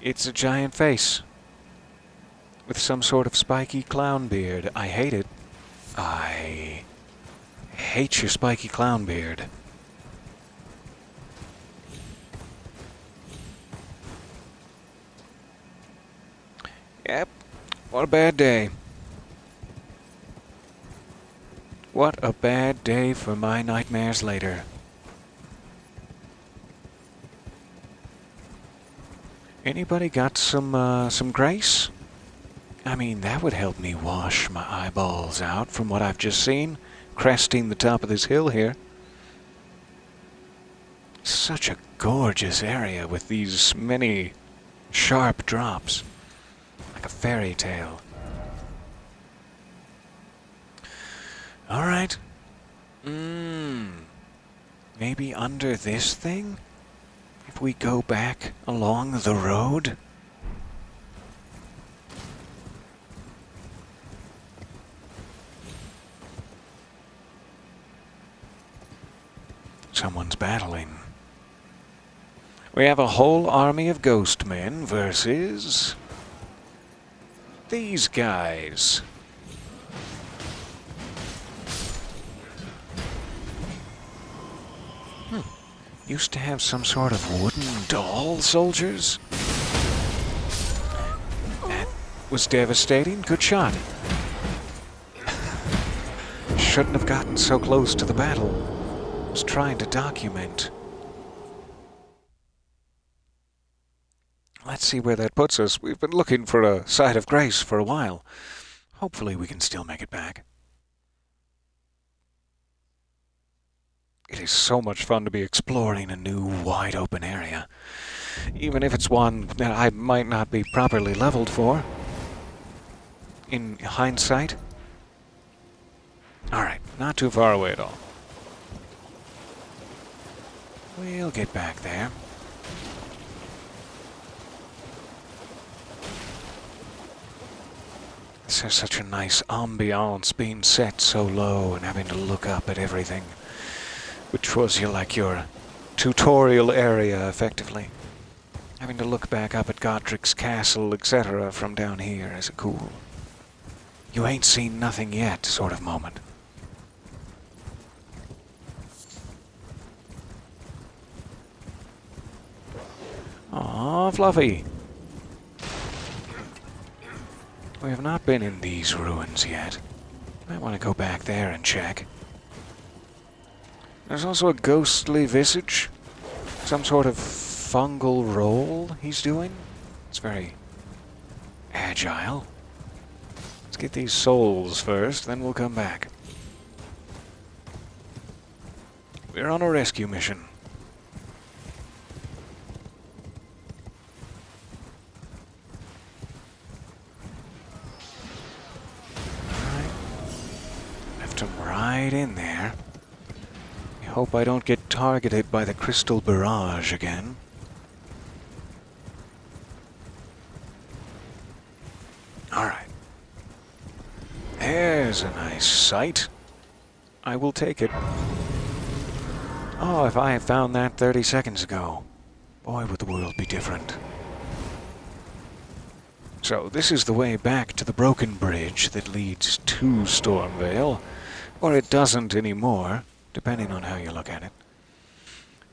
It's a giant face. With some sort of spiky clown beard. I hate it. I hate your spiky clown beard. Yep. What a bad day. What a bad day for my nightmares later. Anybody got some grace? I mean, that would help me wash my eyeballs out from what I've just seen, cresting the top of this hill here. Such a gorgeous area with these many sharp drops. Like a fairy tale. Alright. Maybe under this thing? If we go back along the road? Someone's battling. We have a whole army of ghost men versus these guys. Used to have some sort of wooden doll soldiers? That was devastating. Good shot. Shouldn't have gotten so close to the battle. Was trying to document. Let's see where that puts us. We've been looking for a site of grace for a while. Hopefully we can still make it back. It is so much fun to be exploring a new, wide-open area. Even if it's one that I might not be properly leveled for. In hindsight. Alright, not too far away at all. We'll get back there. This has such a nice ambiance being set so low and having to look up at everything. Which was your tutorial area, effectively. Having to look back up at Godric's castle, etc. from down here is a cool, you ain't seen nothing yet sort of moment. Aw, Fluffy. We have not been in these ruins yet. Might want to go back there and check. There's also a ghostly visage. Some sort of fungal roll he's doing. It's very agile. Let's get these souls first, then we'll come back. We're on a rescue mission. Alright. Left him right in there. I hope I don't get targeted by the crystal barrage again. Alright. There's a nice sight. I will take it. Oh, if I had found that 30 seconds ago, boy, would the world be different. So, this is the way back to the broken bridge that leads to Stormvale, or it doesn't anymore, depending on how you look at it.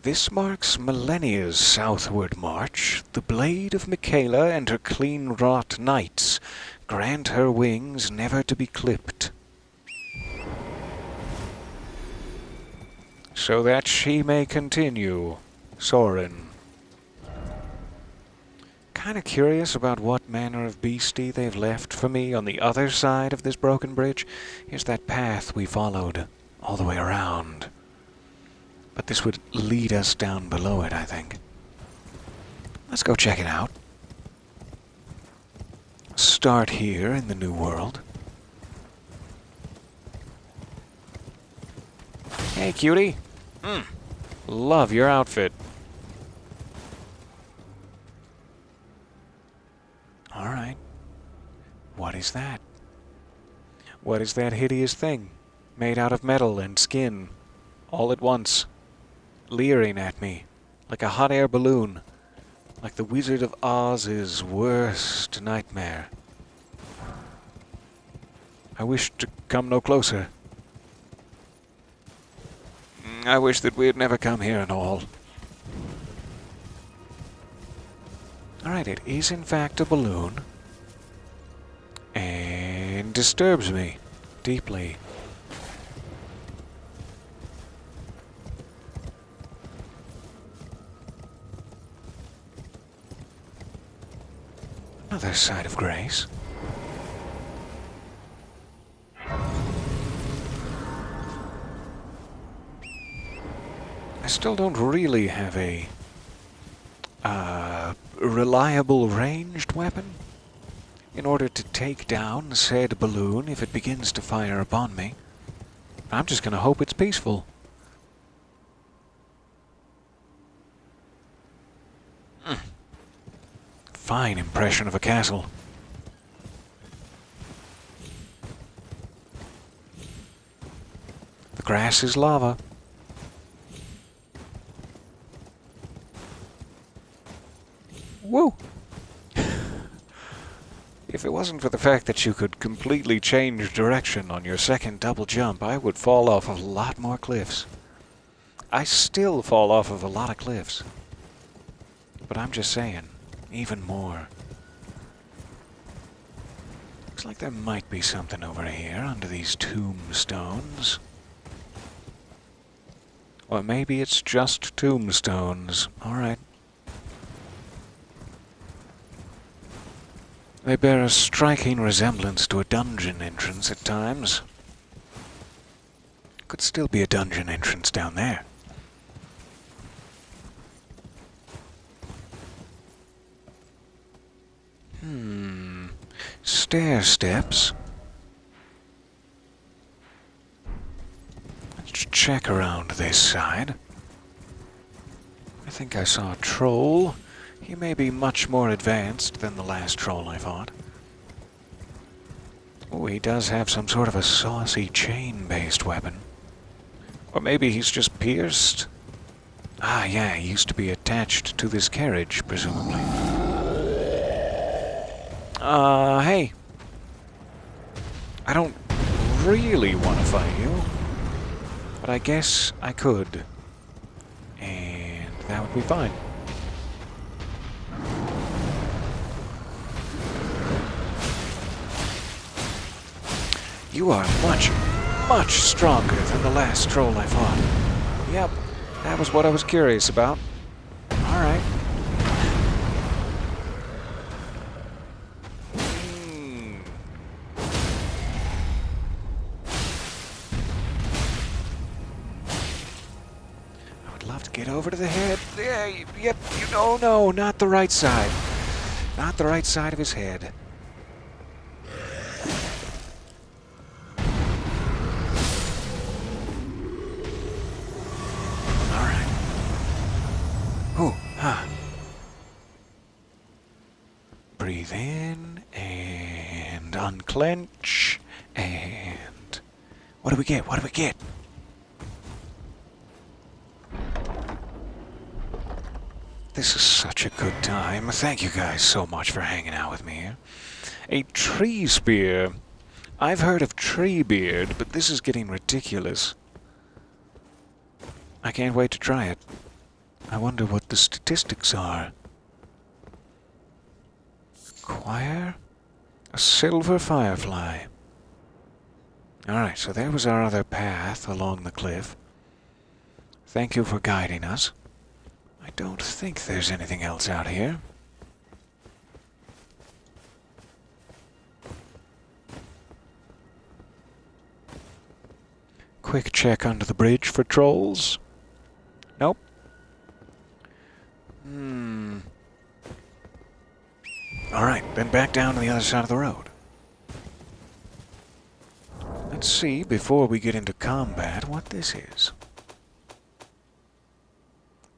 This marks millennia's southward march. The blade of Michaela and her clean-wrought knights grant her wings never to be clipped, so that she may continue soaring. Kinda curious about what manner of beastie they've left for me on the other side of this broken bridge. Here's that path we followed all the way around. But this would lead us down below it, I think. Let's go check it out. Start here in the new world. Hey, cutie. Love your outfit. Alright. What is that? What is that hideous thing? Made out of metal and skin. All at once. Leering at me. Like a hot air balloon. Like the Wizard of Oz's worst nightmare. I wish to come no closer. I wish that we had never come here at all. Alright, it is in fact a balloon. And disturbs me deeply. Another side of grace. I still don't really have a reliable ranged weapon in order to take down said balloon if it begins to fire upon me. I'm just gonna hope it's peaceful. Fine impression of a castle. The grass is lava. Woo! If it wasn't for the fact that you could completely change direction on your second double jump, I would fall off of a lot more cliffs. I still fall off of a lot of cliffs. But I'm just saying, even more. Looks like there might be something over here under these tombstones. Or maybe it's just tombstones. Alright. They bear a striking resemblance to a dungeon entrance at times. Could still be a dungeon entrance down there. Stair steps. Let's check around this side. I think I saw a troll. He may be much more advanced than the last troll I fought. Oh, he does have some sort of a saucy chain-based weapon. Or maybe he's just pierced. Ah, yeah, he used to be attached to this carriage, presumably. Hey. I don't really want to fight you, but I guess I could. And that would be fine. You are much, much stronger than the last troll I fought. Yep, that was what I was curious about. Alright. Get over to the head. There, yep, no, not the right side. Not the right side of his head. Alright. Ooh, huh. Breathe in, and unclench, and... What do we get? What do we get? This is such a good time. Thank you guys so much for hanging out with me here. A tree spear. I've heard of Treebeard, but this is getting ridiculous. I can't wait to try it. I wonder what the statistics are. Acquire a silver firefly. Alright, so there was our other path along the cliff. Thank you for guiding us. I don't think there's anything else out here. Quick check under the bridge for trolls. Nope. Alright, then back down to the other side of the road. Let's see, before we get into combat, what this is.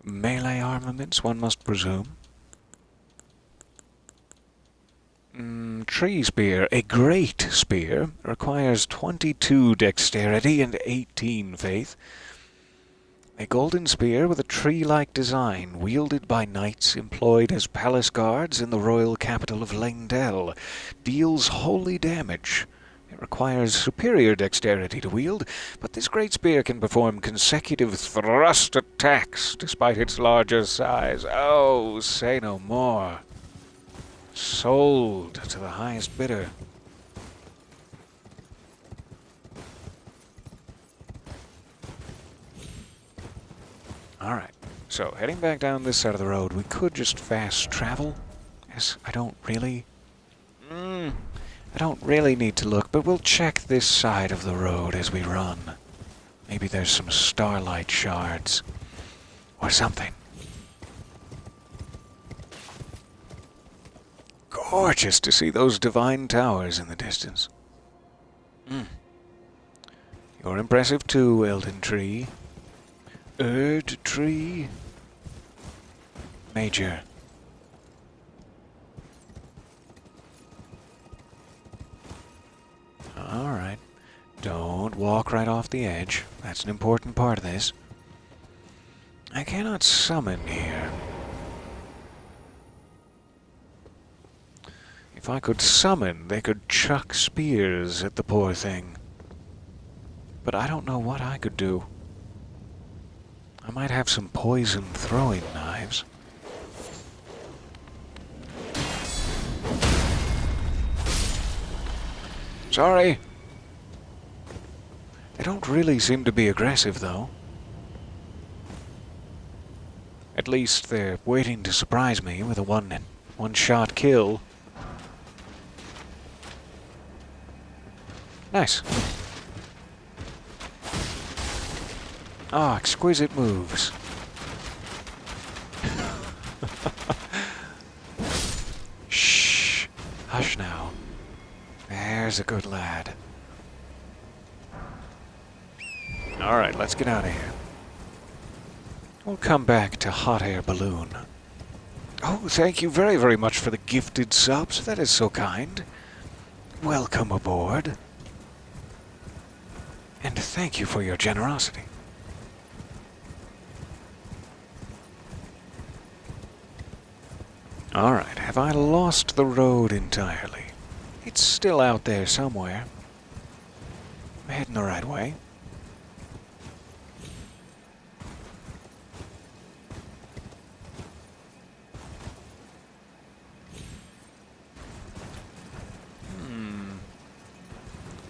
Melee armaments, one must presume. Tree spear, a great spear, requires 22 dexterity and 18 faith. A golden spear with a tree-like design, wielded by knights employed as palace guards in the royal capital of Lengdell, deals holy damage. It requires superior dexterity to wield, but this great spear can perform consecutive thrust attacks despite its larger size. Oh, say no more. Sold to the highest bidder. Alright, so heading back down this side of the road, we could just fast travel. Yes, I don't really need to look, but we'll check this side of the road as we run. Maybe there's some starlight shards. Or something. Gorgeous to see those divine towers in the distance. You're impressive too, Elden Tree. Erd Tree. Major. Alright. Don't walk right off the edge. That's an important part of this. I cannot summon here. If I could summon, they could chuck spears at the poor thing. But I don't know what I could do. I might have some poison throwing knives. Sorry. They don't really seem to be aggressive, though. At least they're waiting to surprise me with a one-shot kill. Nice. Ah, exquisite moves. Shh. Hush now. There's a good lad. Alright, let's get out of here. We'll come back to Hot Air Balloon. Oh, thank you very, very much for the gifted subs. That is so kind. Welcome aboard. And thank you for your generosity. Alright, have I lost the road entirely? It's still out there somewhere. I'm heading the right way.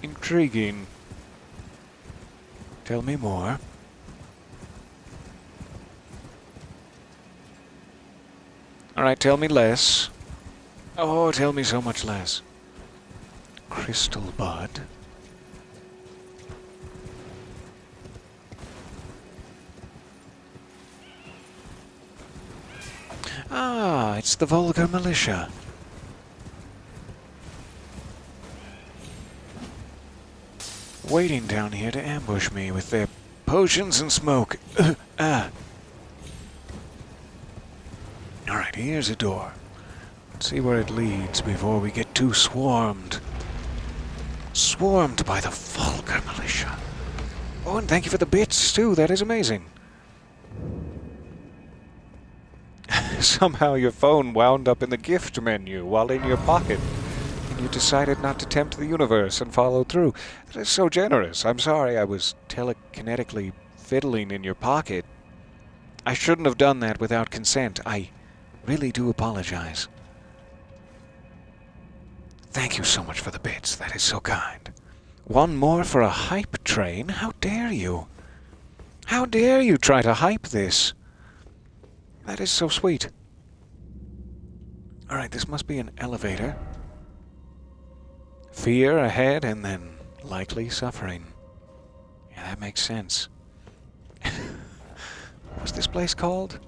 Intriguing. Tell me more. Alright, tell me less. Oh, tell me so much less. Crystal bud. Ah, it's the vulgar militia. Waiting down here to ambush me with their potions and smoke. Alright, here's a door. Let's see where it leads before we get too swarmed. Swarmed by the vulgar militia. Oh, and thank you for the bits, too. That is amazing. Somehow your phone wound up in the gift menu while in your pocket. And you decided not to tempt the universe and follow through. That is so generous. I'm sorry I was telekinetically fiddling in your pocket. I shouldn't have done that without consent. I really do apologize. Thank you so much for the bits. That is so kind. One more for a hype train? How dare you? How dare you try to hype this? That is so sweet. Alright, this must be an elevator. Fear ahead and then likely suffering. Yeah, that makes sense. What's this place called?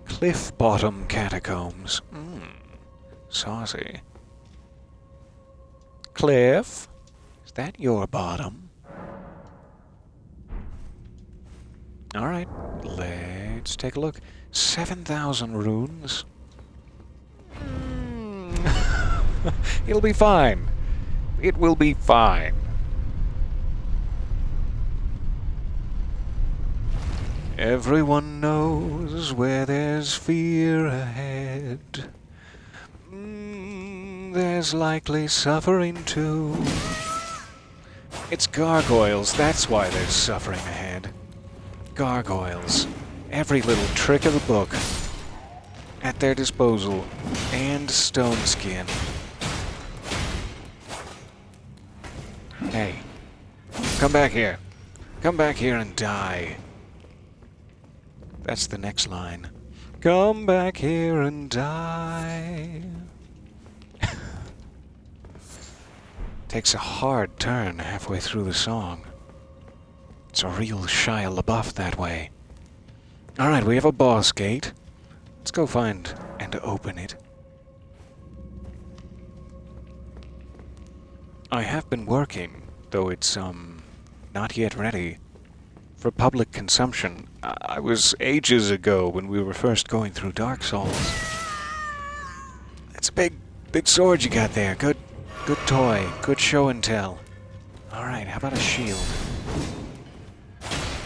Cliff Bottom Catacombs. Saucy. Cliff? Is that your bottom? Alright, let's take a look. 7,000 runes. It'll be fine. It will be fine. Everyone knows where there's fear ahead. There's likely suffering too. It's gargoyles, that's why there's suffering ahead. Gargoyles. Every little trick of the book at their disposal. And stone skin. Hey, come back here. Come back here and die. That's the next line. Come back here and die. Takes a hard turn halfway through the song. It's a real Shia LaBeouf that way. Alright, we have a boss gate. Let's go find and open it. I have been working, though it's, not yet ready for public consumption. I was ages ago when we were first going through Dark Souls. That's a big sword you got there. Good toy. Good show and tell. Alright, how about a shield?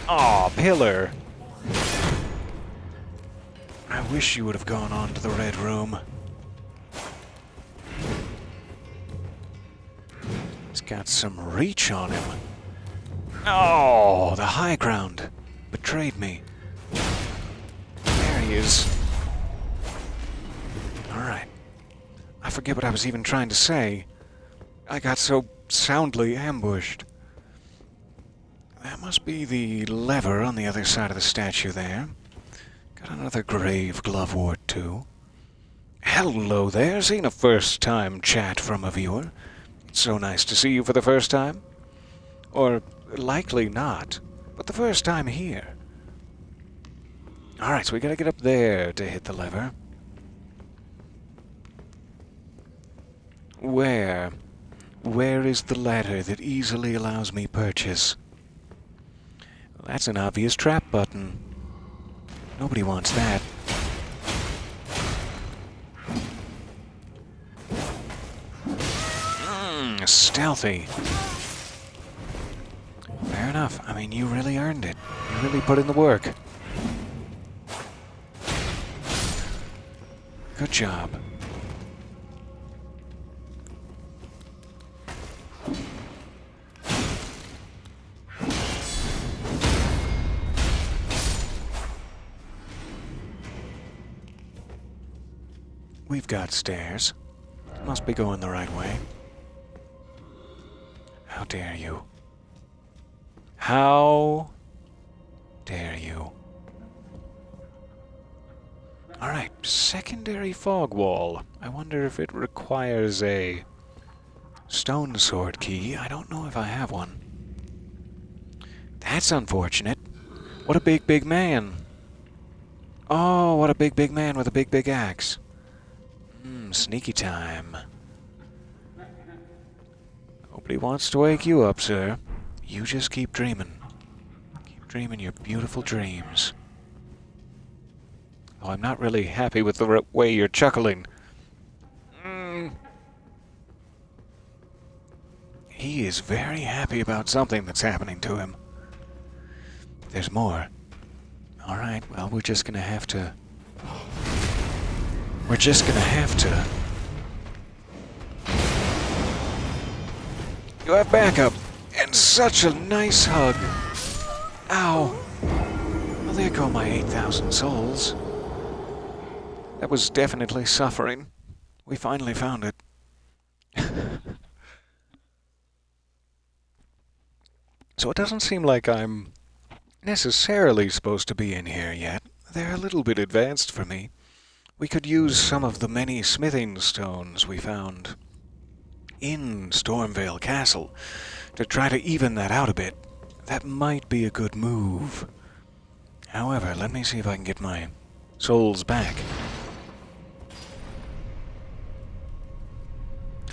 Aw, pillar! I wish you would have gone on to the Red Room. He's got some reach on him. Oh, the high ground betrayed me. There he is. Alright. I forget what I was even trying to say. I got so soundly ambushed. That must be the lever on the other side of the statue there. Got another grave glovewort, too. Hello there, seen a first-time chat from a viewer. It's so nice to see you for the first time. Or likely not, but the first time here. Alright, so we gotta get up there to hit the lever. Where? Where is the ladder that easily allows me purchase? Well, that's an obvious trap button. Nobody wants that. Stealthy. Fair enough. I mean, you really earned it. You really put in the work. Good job. We've got stairs. Must be going the right way. How dare you? How dare you? Alright, secondary fog wall. I wonder if it requires a stone sword key. I don't know if I have one. That's unfortunate. What a big man. Oh, what a big man with a big axe. Sneaky time. Nobody wants to wake you up, sir. You just keep dreaming. Keep dreaming your beautiful dreams. Oh, I'm not really happy with the way you're chuckling. He is very happy about something that's happening to him. There's more. Alright, well, we're just gonna have to... You have backup! And such a nice hug! Ow! Well, there go my 8,000 souls. That was definitely suffering. We finally found it. So it doesn't seem like I'm necessarily supposed to be in here yet. They're a little bit advanced for me. We could use some of the many smithing stones we found in Stormvale Castle to try to even that out a bit. That might be a good move. However, let me see if I can get my souls back.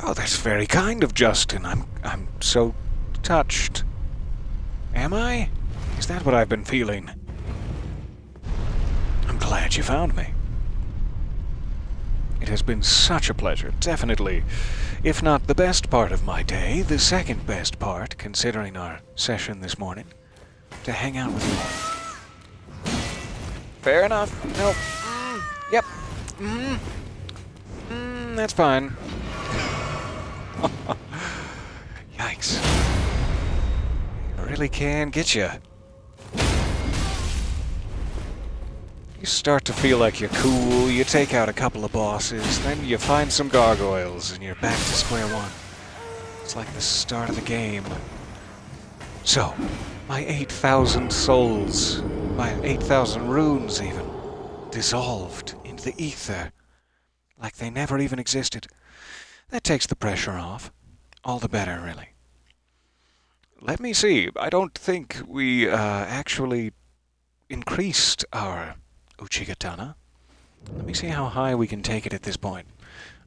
Oh, that's very kind of Justin. I'm so touched. Am I? Is that what I've been feeling? I'm glad you found me. It has been such a pleasure, definitely. If not the best part of my day, the second best part, considering our session this morning, to hang out with you. Fair enough. No. Yep. That's fine. Yikes. It really can get you. You start to feel like you're cool, you take out a couple of bosses, then you find some gargoyles, and you're back to square one. It's like the start of the game. So, my 8,000 souls, my 8,000 runes even, dissolved into the ether, like they never even existed. That takes the pressure off. All the better, really. Let me see. I don't think we actually increased our Uchigatana. Let me see how high we can take it at this point.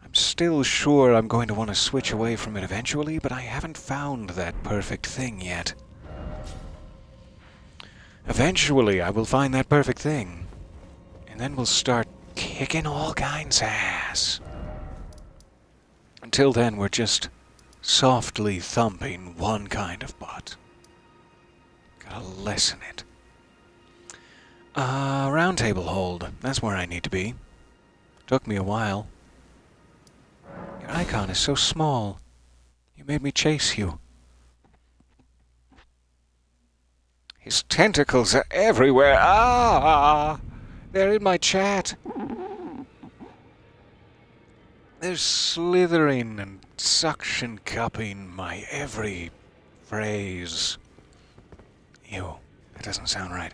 I'm still sure I'm going to want to switch away from it eventually, but I haven't found that perfect thing yet. Eventually, I will find that perfect thing. And then we'll start kicking all kinds of ass. Until then, we're just softly thumping one kind of butt. Gotta lessen it. Round table hold. That's where I need to be. Took me a while. Your icon is so small. You made me chase you. His tentacles are everywhere. Ah! They're in my chat. They're slithering and suction cupping my every phrase. Ew, that doesn't sound right.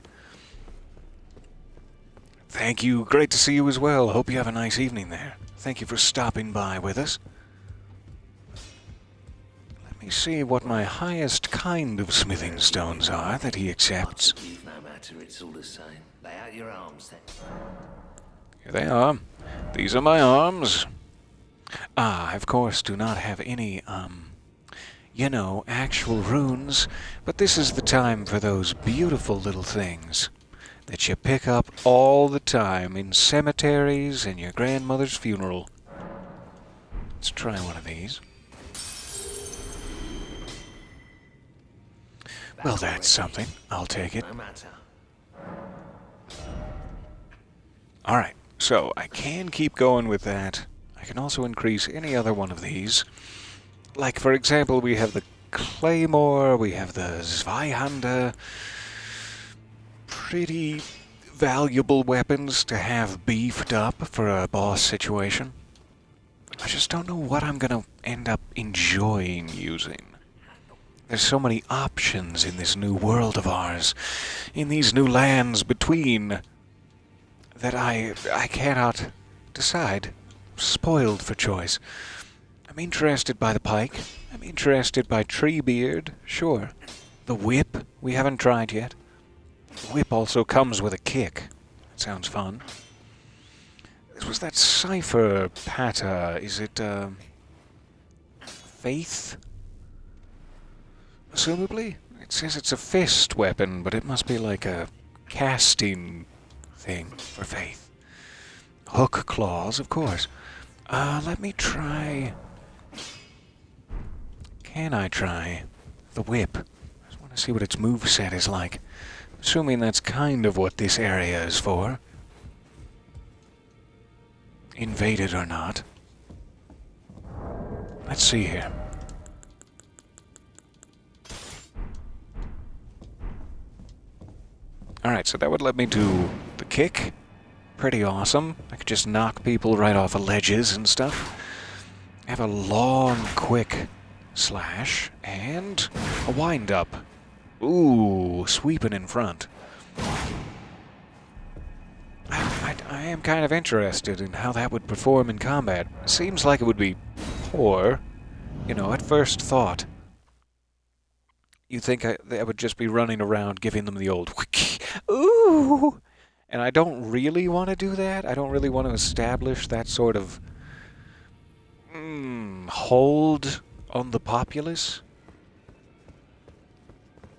Thank you. Great to see you as well. Hope you have a nice evening there. Thank you for stopping by with us. Let me see what my highest kind of smithing stones are that he accepts. No matter, it's all the same. Lay out your arms then. Here they are. These are my arms. I, of course, do not have any, actual runes, but this is the time for those beautiful little things that you pick up all the time in cemeteries and your grandmother's funeral. Let's try one of these. Well, that's something. I'll take it. No matter. Alright, so I can keep going with that. I can also increase any other one of these. Like, for example, we have the Claymore, we have the Zweihanda. Pretty valuable weapons to have beefed up for a boss situation. I just don't know what I'm gonna end up enjoying using. There's so many options in this new world of ours, in these new lands between, that I cannot decide. Spoiled for choice. I'm interested by the pike. I'm interested by Treebeard, sure. The whip, we haven't tried yet. The whip also comes with a kick. That sounds fun. This was that cipher patter. Is it, faith? Assumably? It says it's a fist weapon, but it must be like a casting thing for faith. Hook claws, of course. Let me try... Can I try the whip? I just want to see what its moveset is like. Assuming that's kind of what this area is for. Invaded or not. Let's see here. Alright, so that would let me do the kick. Pretty awesome. I could just knock people right off of ledges and stuff. I have a long, quick slash and a wind-up. Ooh, sweeping in front. I am kind of interested in how that would perform in combat. Seems like it would be poor, you know, at first thought. You'd think I would just be running around giving them the old ooh! And I don't really want to do that. I don't really want to establish that sort of hold on the populace.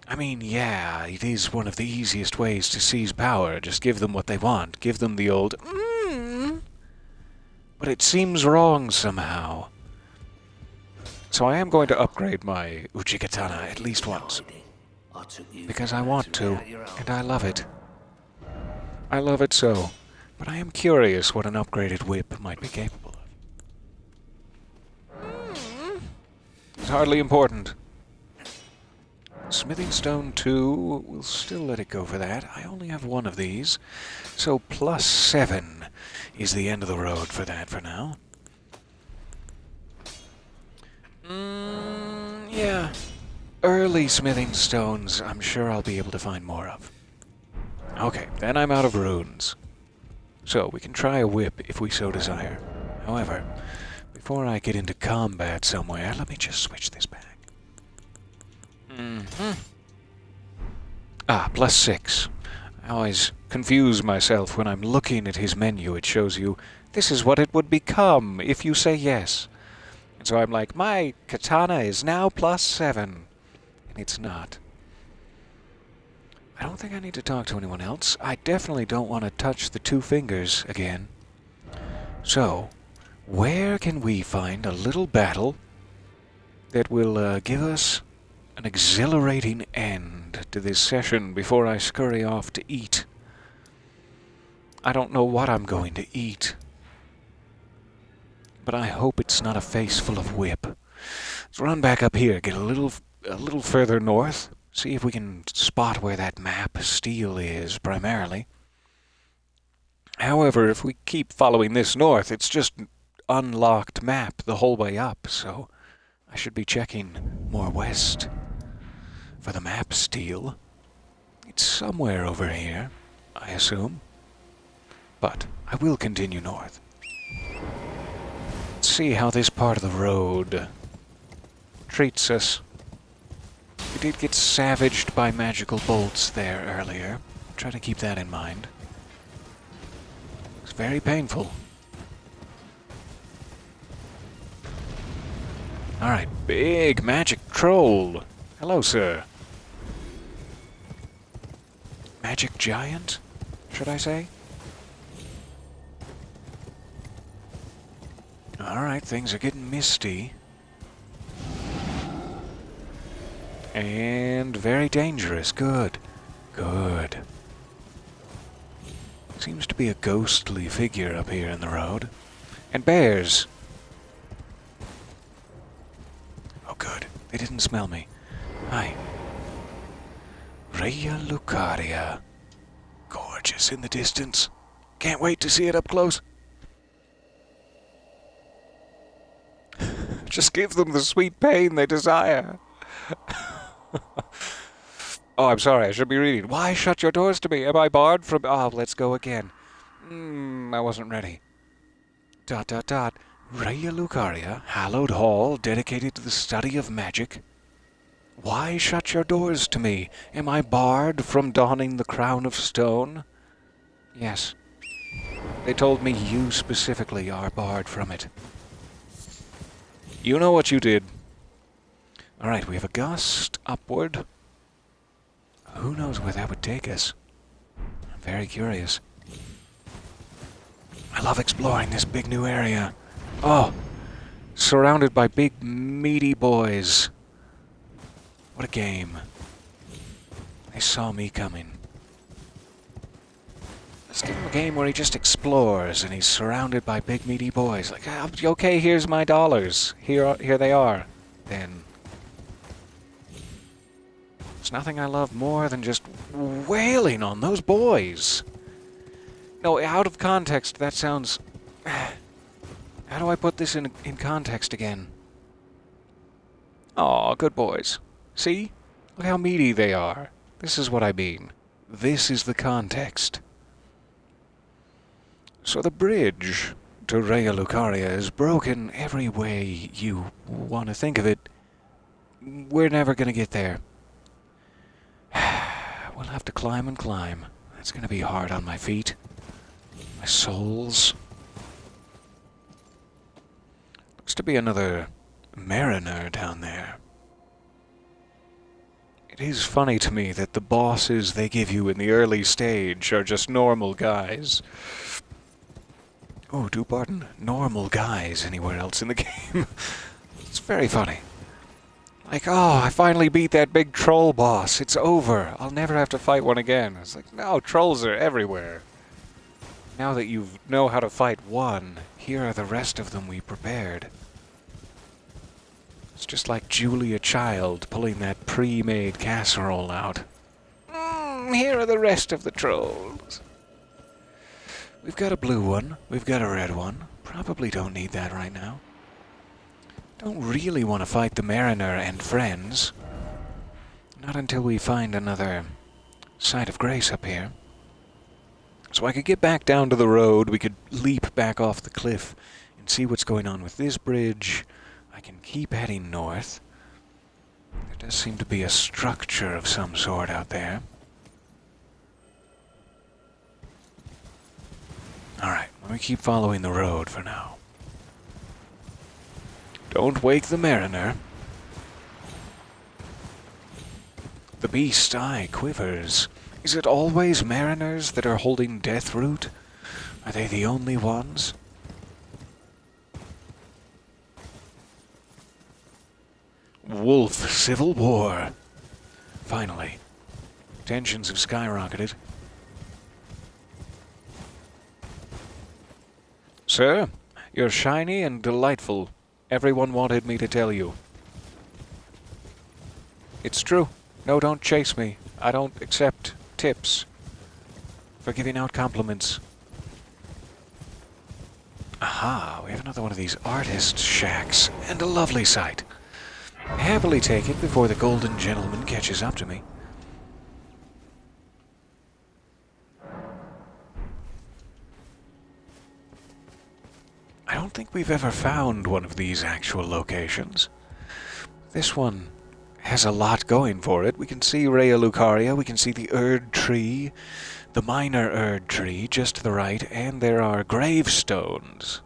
I mean, yeah, it is one of the easiest ways to seize power. Just give them what they want. Give them the old But it seems wrong somehow. So I am going to upgrade my Uchigatana at least once. Because I want to, and I love it. I love it so. But I am curious what an upgraded whip might be capable of. It's hardly important. Smithing Stone 2, we'll still let it go for that. I only have one of these. So +7 is the end of the road for that for now. Yeah. Early smithing stones, I'm sure I'll be able to find more of. Okay, then I'm out of runes. So, we can try a whip if we so desire. However, before I get into combat somewhere, let me just switch this back. +6. I always confuse myself when I'm looking at his menu. It shows you, this is what it would become if you say yes. And so I'm like, my katana is now +7. And it's not. I don't think I need to talk to anyone else. I definitely don't want to touch the 2 fingers again. So, where can we find a little battle that will give us an exhilarating end to this session before I scurry off to eat? I don't know what I'm going to eat. But I hope it's not a face full of whip. Let's run back up here, get a little further north, see if we can spot where that map steel is, primarily. However, if we keep following this north, it's just unlocked map the whole way up, so I should be checking more west for the map steel. It's somewhere over here, I assume. But I will continue north. Let's see how this part of the road treats us. We did get savaged by magical bolts there earlier. Try to keep that in mind. It's very painful. Alright, big magic troll. Hello, sir. Magic giant, should I say? Alright, things are getting misty. And very dangerous. Good. Good. Seems to be a ghostly figure up here in the road. And bears. Oh, good. They didn't smell me. Hi. Rhea Lucaria. Gorgeous in the distance. Can't wait to see it up close. Just give them the sweet pain they desire. Oh, I'm sorry, I should be reading. Why shut your doors to me? Am I barred from... Oh, let's go again. I wasn't ready. ... Rhea Lucaria, hallowed hall, dedicated to the study of magic. Why shut your doors to me? Am I barred from donning the crown of stone? Yes. They told me you specifically are barred from it. You know what you did. Alright, we have a gust upward. Who knows where that would take us? I'm very curious. I love exploring this big new area. Oh, surrounded by big meaty boys. What a game. They saw me coming. Let's give him a game where he just explores and he's surrounded by big meaty boys. Like, okay, here's my dollars. Here they are. Then there's nothing I love more than just wailing on those boys. No, out of context, that sounds... How do I put this in context again? Aw, good boys. See? Look how meaty they are. This is what I mean. This is the context. So the bridge to Raya Lucaria is broken every way you want to think of it. We're never going to get there. We'll have to climb and climb. It's going to be hard on my feet. My soles. Looks to be another mariner down there. It is funny to me that the bosses they give you in the early stage are just normal guys. Oh, do pardon. Normal guys anywhere else in the game. It's very funny. Like, oh, I finally beat that big troll boss. It's over. I'll never have to fight one again. It's like, no, trolls are everywhere. Now that you know how to fight one, here are the rest of them we prepared. It's just like Julia Child pulling that pre-made casserole out. Here are the rest of the trolls. We've got a blue one. We've got a red one. Probably don't need that right now. Don't really want to fight the Mariner and friends. Not until we find another site of grace up here. So I could get back down to the road. We could leap back off the cliff and see what's going on with this bridge. I can keep heading north. There does seem to be a structure of some sort out there. Alright, let me keep following the road for now. Don't wake the mariner. The beast's eye quivers. Is it always mariners that are holding death root? Are they the only ones? Wolf Civil War. Finally. Tensions have skyrocketed. Sir, you're shiny and delightful. Everyone wanted me to tell you. It's true. No, don't chase me. I don't accept tips for giving out compliments. Aha, we have another one of these artist shacks, and a lovely sight. Happily take it before the golden gentleman catches up to me. I don't think we've ever found one of these actual locations. This one has a lot going for it. We can see Raya Lucaria, we can see the Erd tree, the minor Erd tree just to the right, and there are gravestones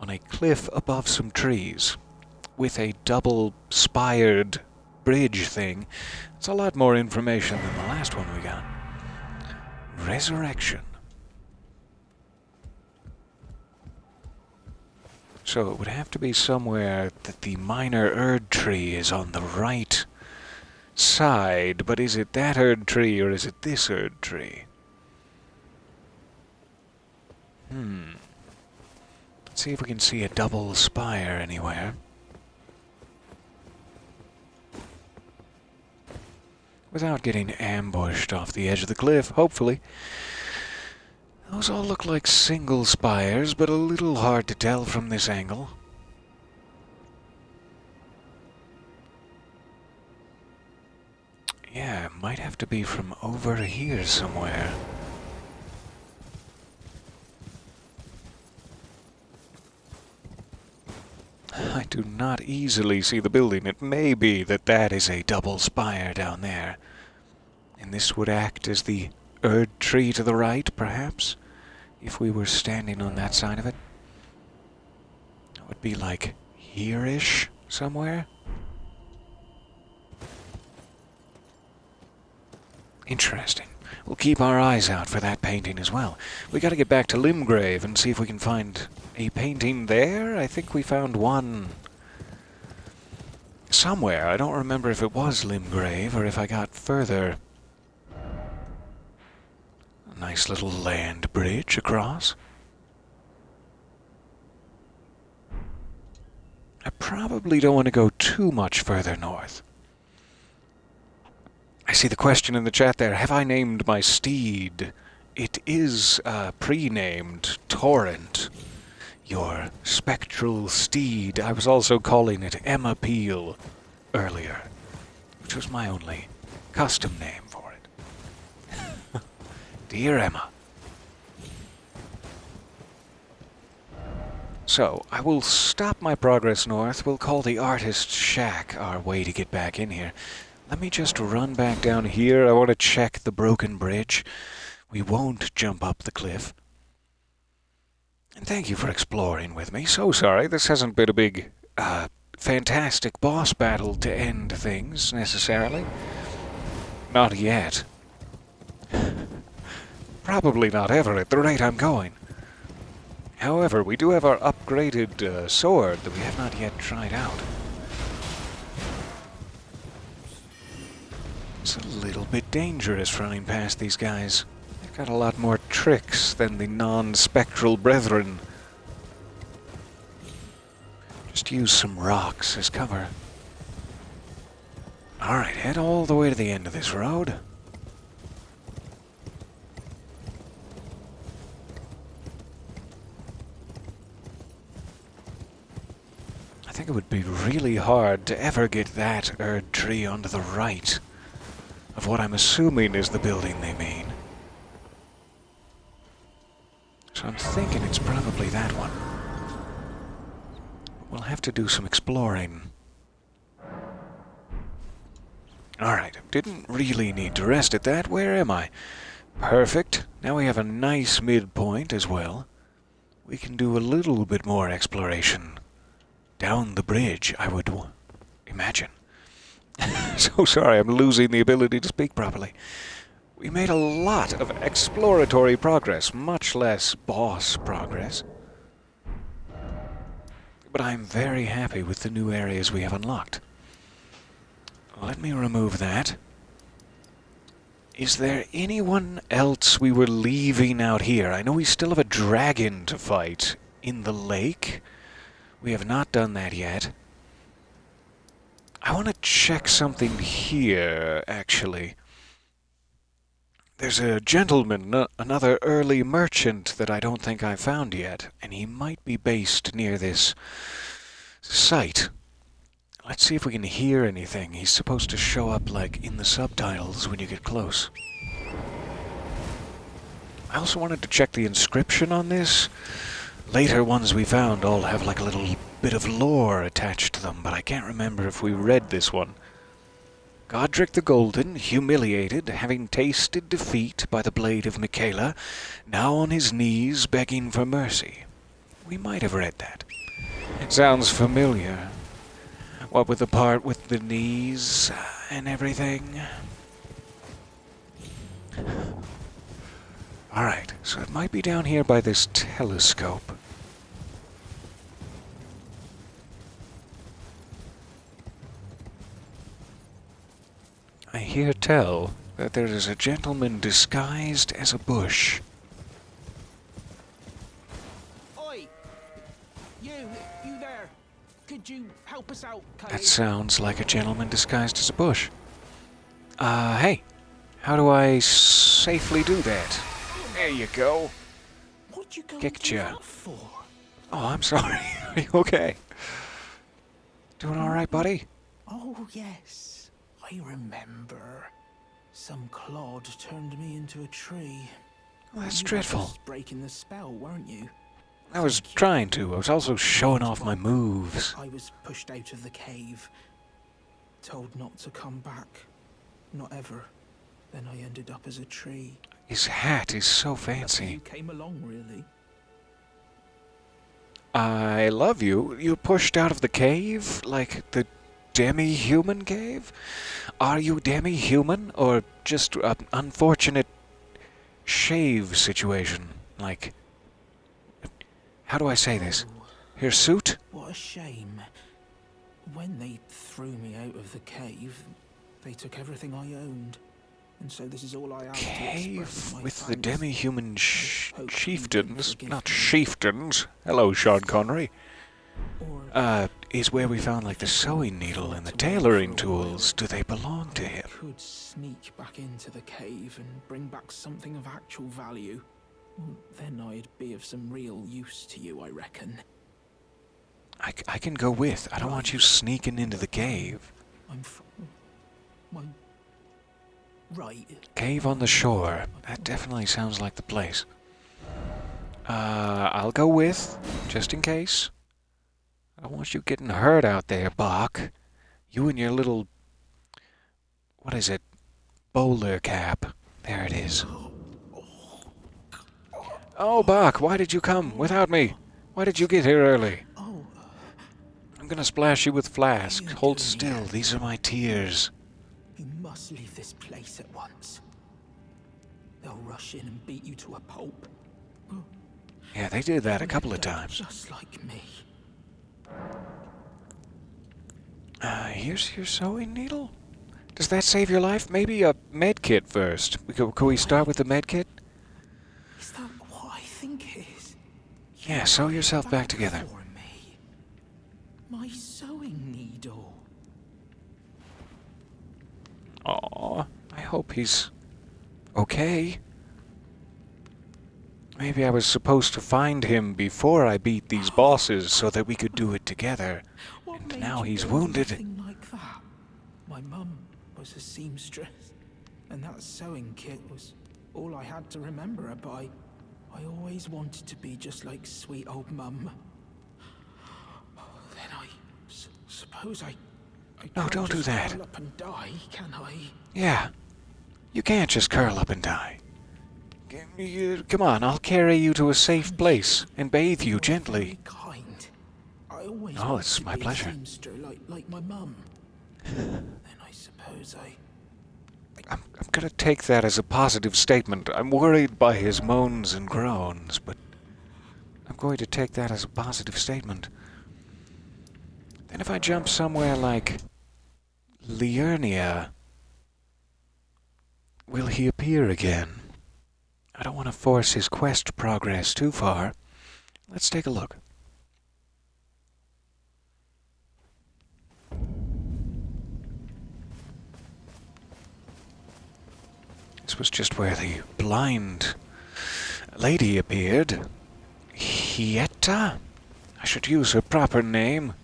on a cliff above some trees with a double-spired bridge thing. It's a lot more information than the last one we got. Resurrection. So it would have to be somewhere that the minor Erd tree is on the right side, but is it that Erd tree or is it this Erd tree? Let's see if we can see a double spire anywhere. Without getting ambushed off the edge of the cliff, hopefully. Those all look like single spires, but a little hard to tell from this angle. Yeah, might have to be from over here somewhere. I do not easily see the building. It may be that that is a double spire down there. And this would act as the Erd tree to the right, perhaps? If we were standing on that side of it. That would be like here-ish somewhere. Interesting. We'll keep our eyes out for that painting as well. We gotta get back to Limgrave and see if we can find a painting there. I think we found one somewhere. I don't remember if it was Limgrave or if I got further. A nice little land bridge across. I probably don't want to go too much further north. I see the question in the chat there. Have I named my steed? It is pre-named Torrent. Your spectral steed. I was also calling it Emma Peel earlier, which was my only custom name for it. Dear Emma. So, I will stop my progress north. We'll call the Artist's Shack our way to get back in here. Let me just run back down here. I want to check the broken bridge. We won't jump up the cliff. And thank you for exploring with me. So sorry this hasn't been a big, fantastic boss battle to end things, necessarily. Not yet. Probably not ever at the rate I'm going. However, we do have our upgraded sword that we have not yet tried out. It's a little bit dangerous running past these guys. They've got a lot more tricks than the non-spectral brethren. Just use some rocks as cover. Alright, head all the way to the end of this road. I think it would be really hard to ever get that Erd tree onto the right of what I'm assuming is the building they mean. So I'm thinking it's probably that one. We'll have to do some exploring. Alright, didn't really need to rest at that. Where am I? Perfect. Now we have a nice midpoint as well. We can do a little bit more exploration down the bridge, I would imagine. So sorry, I'm losing the ability to speak properly. We made a lot of exploratory progress, much less boss progress. But I'm very happy with the new areas we have unlocked. Let me remove that. Is there anyone else we were leaving out here? I know we still have a dragon to fight in the lake. We have not done that yet. I want to check something here, actually. There's a gentleman, another early merchant that I don't think I've found yet, and he might be based near this site. Let's see if we can hear anything. He's supposed to show up, like, in the subtitles when you get close. I also wanted to check the inscription on this. Later ones we found all have like a little bit of lore attached to them, but I can't remember if we read this one. Godric the Golden, humiliated, having tasted defeat by the blade of Michaela, now on his knees begging for mercy. We might have read that. It sounds familiar. What with the part with the knees and everything? Alright, so it might be down here by this telescope. I hear tell that there is a gentleman disguised as a bush. Oi! You there! Could you help us out, Cade? That sounds like a gentleman disguised as a bush. Hey, how do I safely do that? There you go. What'd you go Kicked do ya. that for? Oh, I'm sorry. Are you okay? Doing alright, buddy? Oh, yes. I remember. Some clod turned me into a tree. Oh, that's You were dreadful. just breaking the spell, weren't you? I was trying to. I was also showing off my moves. I was pushed out of the cave. Told not to come back. Not ever. Then I ended up as a tree. His hat is so That's how fancy. you came along, really. I love you. You pushed out of the cave? Like the demi-human cave? Are you demi-human? Or just an unfortunate shave situation? Like, how do I say this? Hirsute? What a shame. When they threw me out of the cave, they took everything I owned. And so this is all I have to Cave express my with the thanks. demi-human Hope you can chieftains, forgive not me. chieftains. Hello, Sean Connery. Or Is where we found like the sewing needle and the tailoring tools. Do they belong to him? could sneak back into the cave and bring back something of actual value. Well, then I'd be of some real use to you, I reckon. I can go with. I don't want you sneaking into the cave. Right. Cave on the shore. That definitely sounds like the place. I'll go with, just in case. I don't want you getting hurt out there, Bach. You and your little... What is it? Bowler cap. There it is. Oh, Bach, why did you come without me? Why did you get here early? I'm gonna splash you with flask. Hold still. These are my tears. You must leave this place at once. They'll rush in and beat you to a pulp. Yeah, they did that a couple of times. Just like me. Here's your sewing needle. Does that save your life? Maybe a med kit first. Could we start with the med kit? Is that what I think it is? Yeah, sew yourself back together. For me. My sewing needle. Aw, I hope he's okay. Maybe I was supposed to find him before I beat these bosses so that we could do it together. What And made now you he's do wounded. anything like that? My mum was a seamstress, and that sewing kit was all I had to remember her by. I always wanted to be just like sweet old mum. Then I suppose I No, can't don't do just that. curl up and die, can I? Yeah, you can't just curl up and die. Come on, I'll carry you to a safe place and bathe you You're gently. very kind. I always Oh, wanted it's to my be pleasure. A seamster like my mum. Then I suppose I'm gonna take that as a positive statement. I'm worried by his moans and groans, but I'm going to take that as a positive statement. Then if I jump somewhere like Liurnia, will he appear again? I don't want to force his quest progress too far. Let's take a look. This was just where the blind lady appeared. Hieta? I should use her proper name.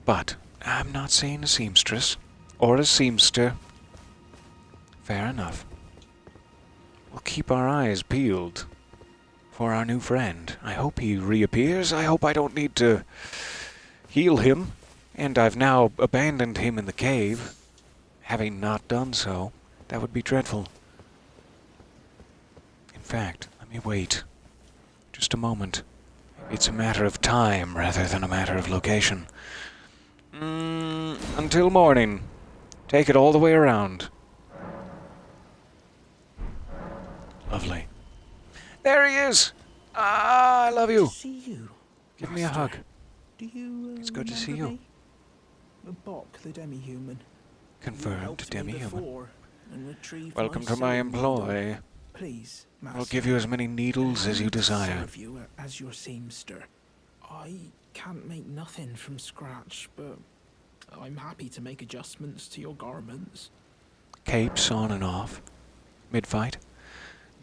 But I'm not seeing a seamstress or a seamster. Fair enough. We'll keep our eyes peeled for our new friend. I hope he reappears. I hope I don't need to heal him. And I've now abandoned him in the cave. Having not done so, that would be dreadful. In fact, let me wait. Just a moment. It's a matter of time rather than a matter of location. Until morning. Take it all the way around. Lovely. There he is! Ah, I love you! see you. Give me a hug. Do you? It's good to see remember you. me? Bok, the demi-human. You Confirmed helped me demi-human. before and retrieved Welcome my to my sewing needle. employ. Please, I'll give you as many needles as you desire. Serve you as your seamster. I can't make nothing from scratch, but I'm happy to make adjustments to your garments. Capes on and off. Mid-fight.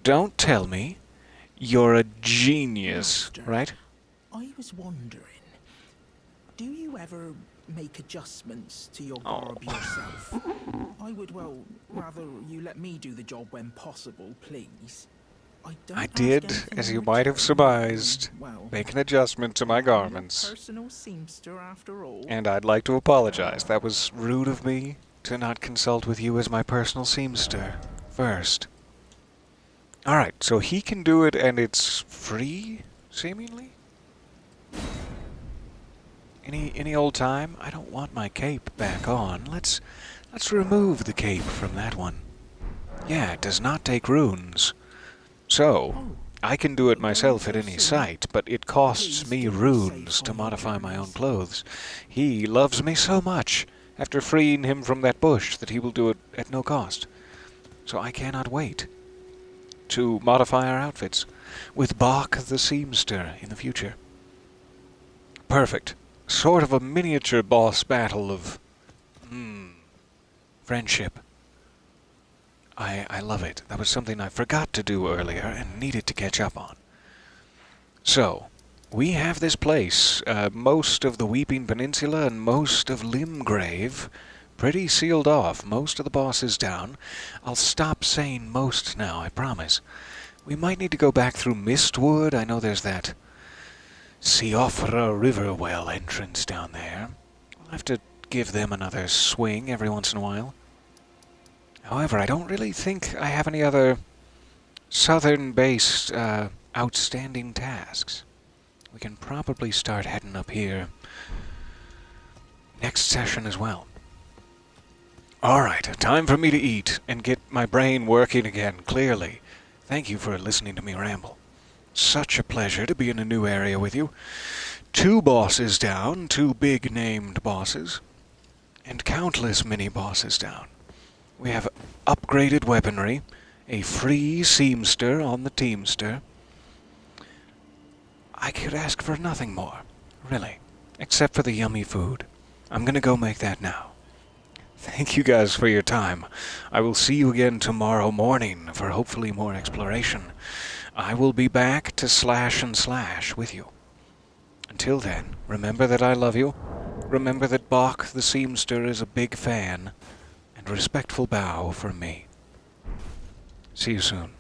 Don't tell me you're a genius, Master, right? I was wondering, do you ever make adjustments to your Oh. garb yourself? I would, well, rather you let me do the job when possible, please. Don't I ask did, anything as in you might have return. surmised, Well, make an adjustment to my I'm your garments. personal seamster after all. And I'd like to apologize. That was rude of me. to not consult with you as my personal seamster first. Alright, so he can do it and it's free, seemingly? Any old time? I don't want my cape back on. Let's remove the cape from that one. Yeah, it does not take runes. So, I can do it myself at any site, but it costs me runes to modify my own clothes. He loves me so much, after freeing him from that bush, that he will do it at no cost. So I cannot wait to modify our outfits with Bach the Seamster in the future. Perfect. Sort of a miniature boss battle of friendship. I love it. That was something I forgot to do earlier and needed to catch up on. So, we have this place, most of the Weeping Peninsula and most of Limgrave, pretty sealed off. Most of the bosses down. I'll stop saying most now, I promise. We might need to go back through Mistwood. I know there's that Siofra River well entrance down there. I'll have to give them another swing every once in a while. However, I don't really think I have any other southern-based outstanding tasks. We can probably start heading up here next session as well. Alright, time for me to eat and get my brain working again, clearly. Thank you for listening to me ramble. Such a pleasure to be in a new area with you. 2 bosses down, 2 big-named bosses, and countless mini-bosses down. We have upgraded weaponry, a free Seamster on the Teamster. I could ask for nothing more, really, except for the yummy food. I'm gonna go make that now. Thank you guys for your time. I will see you again tomorrow morning for hopefully more exploration. I will be back to slash and slash with you. Until then, remember that I love you. Remember that Bach the Seamster is a big fan. And respectful bow from me. See you soon.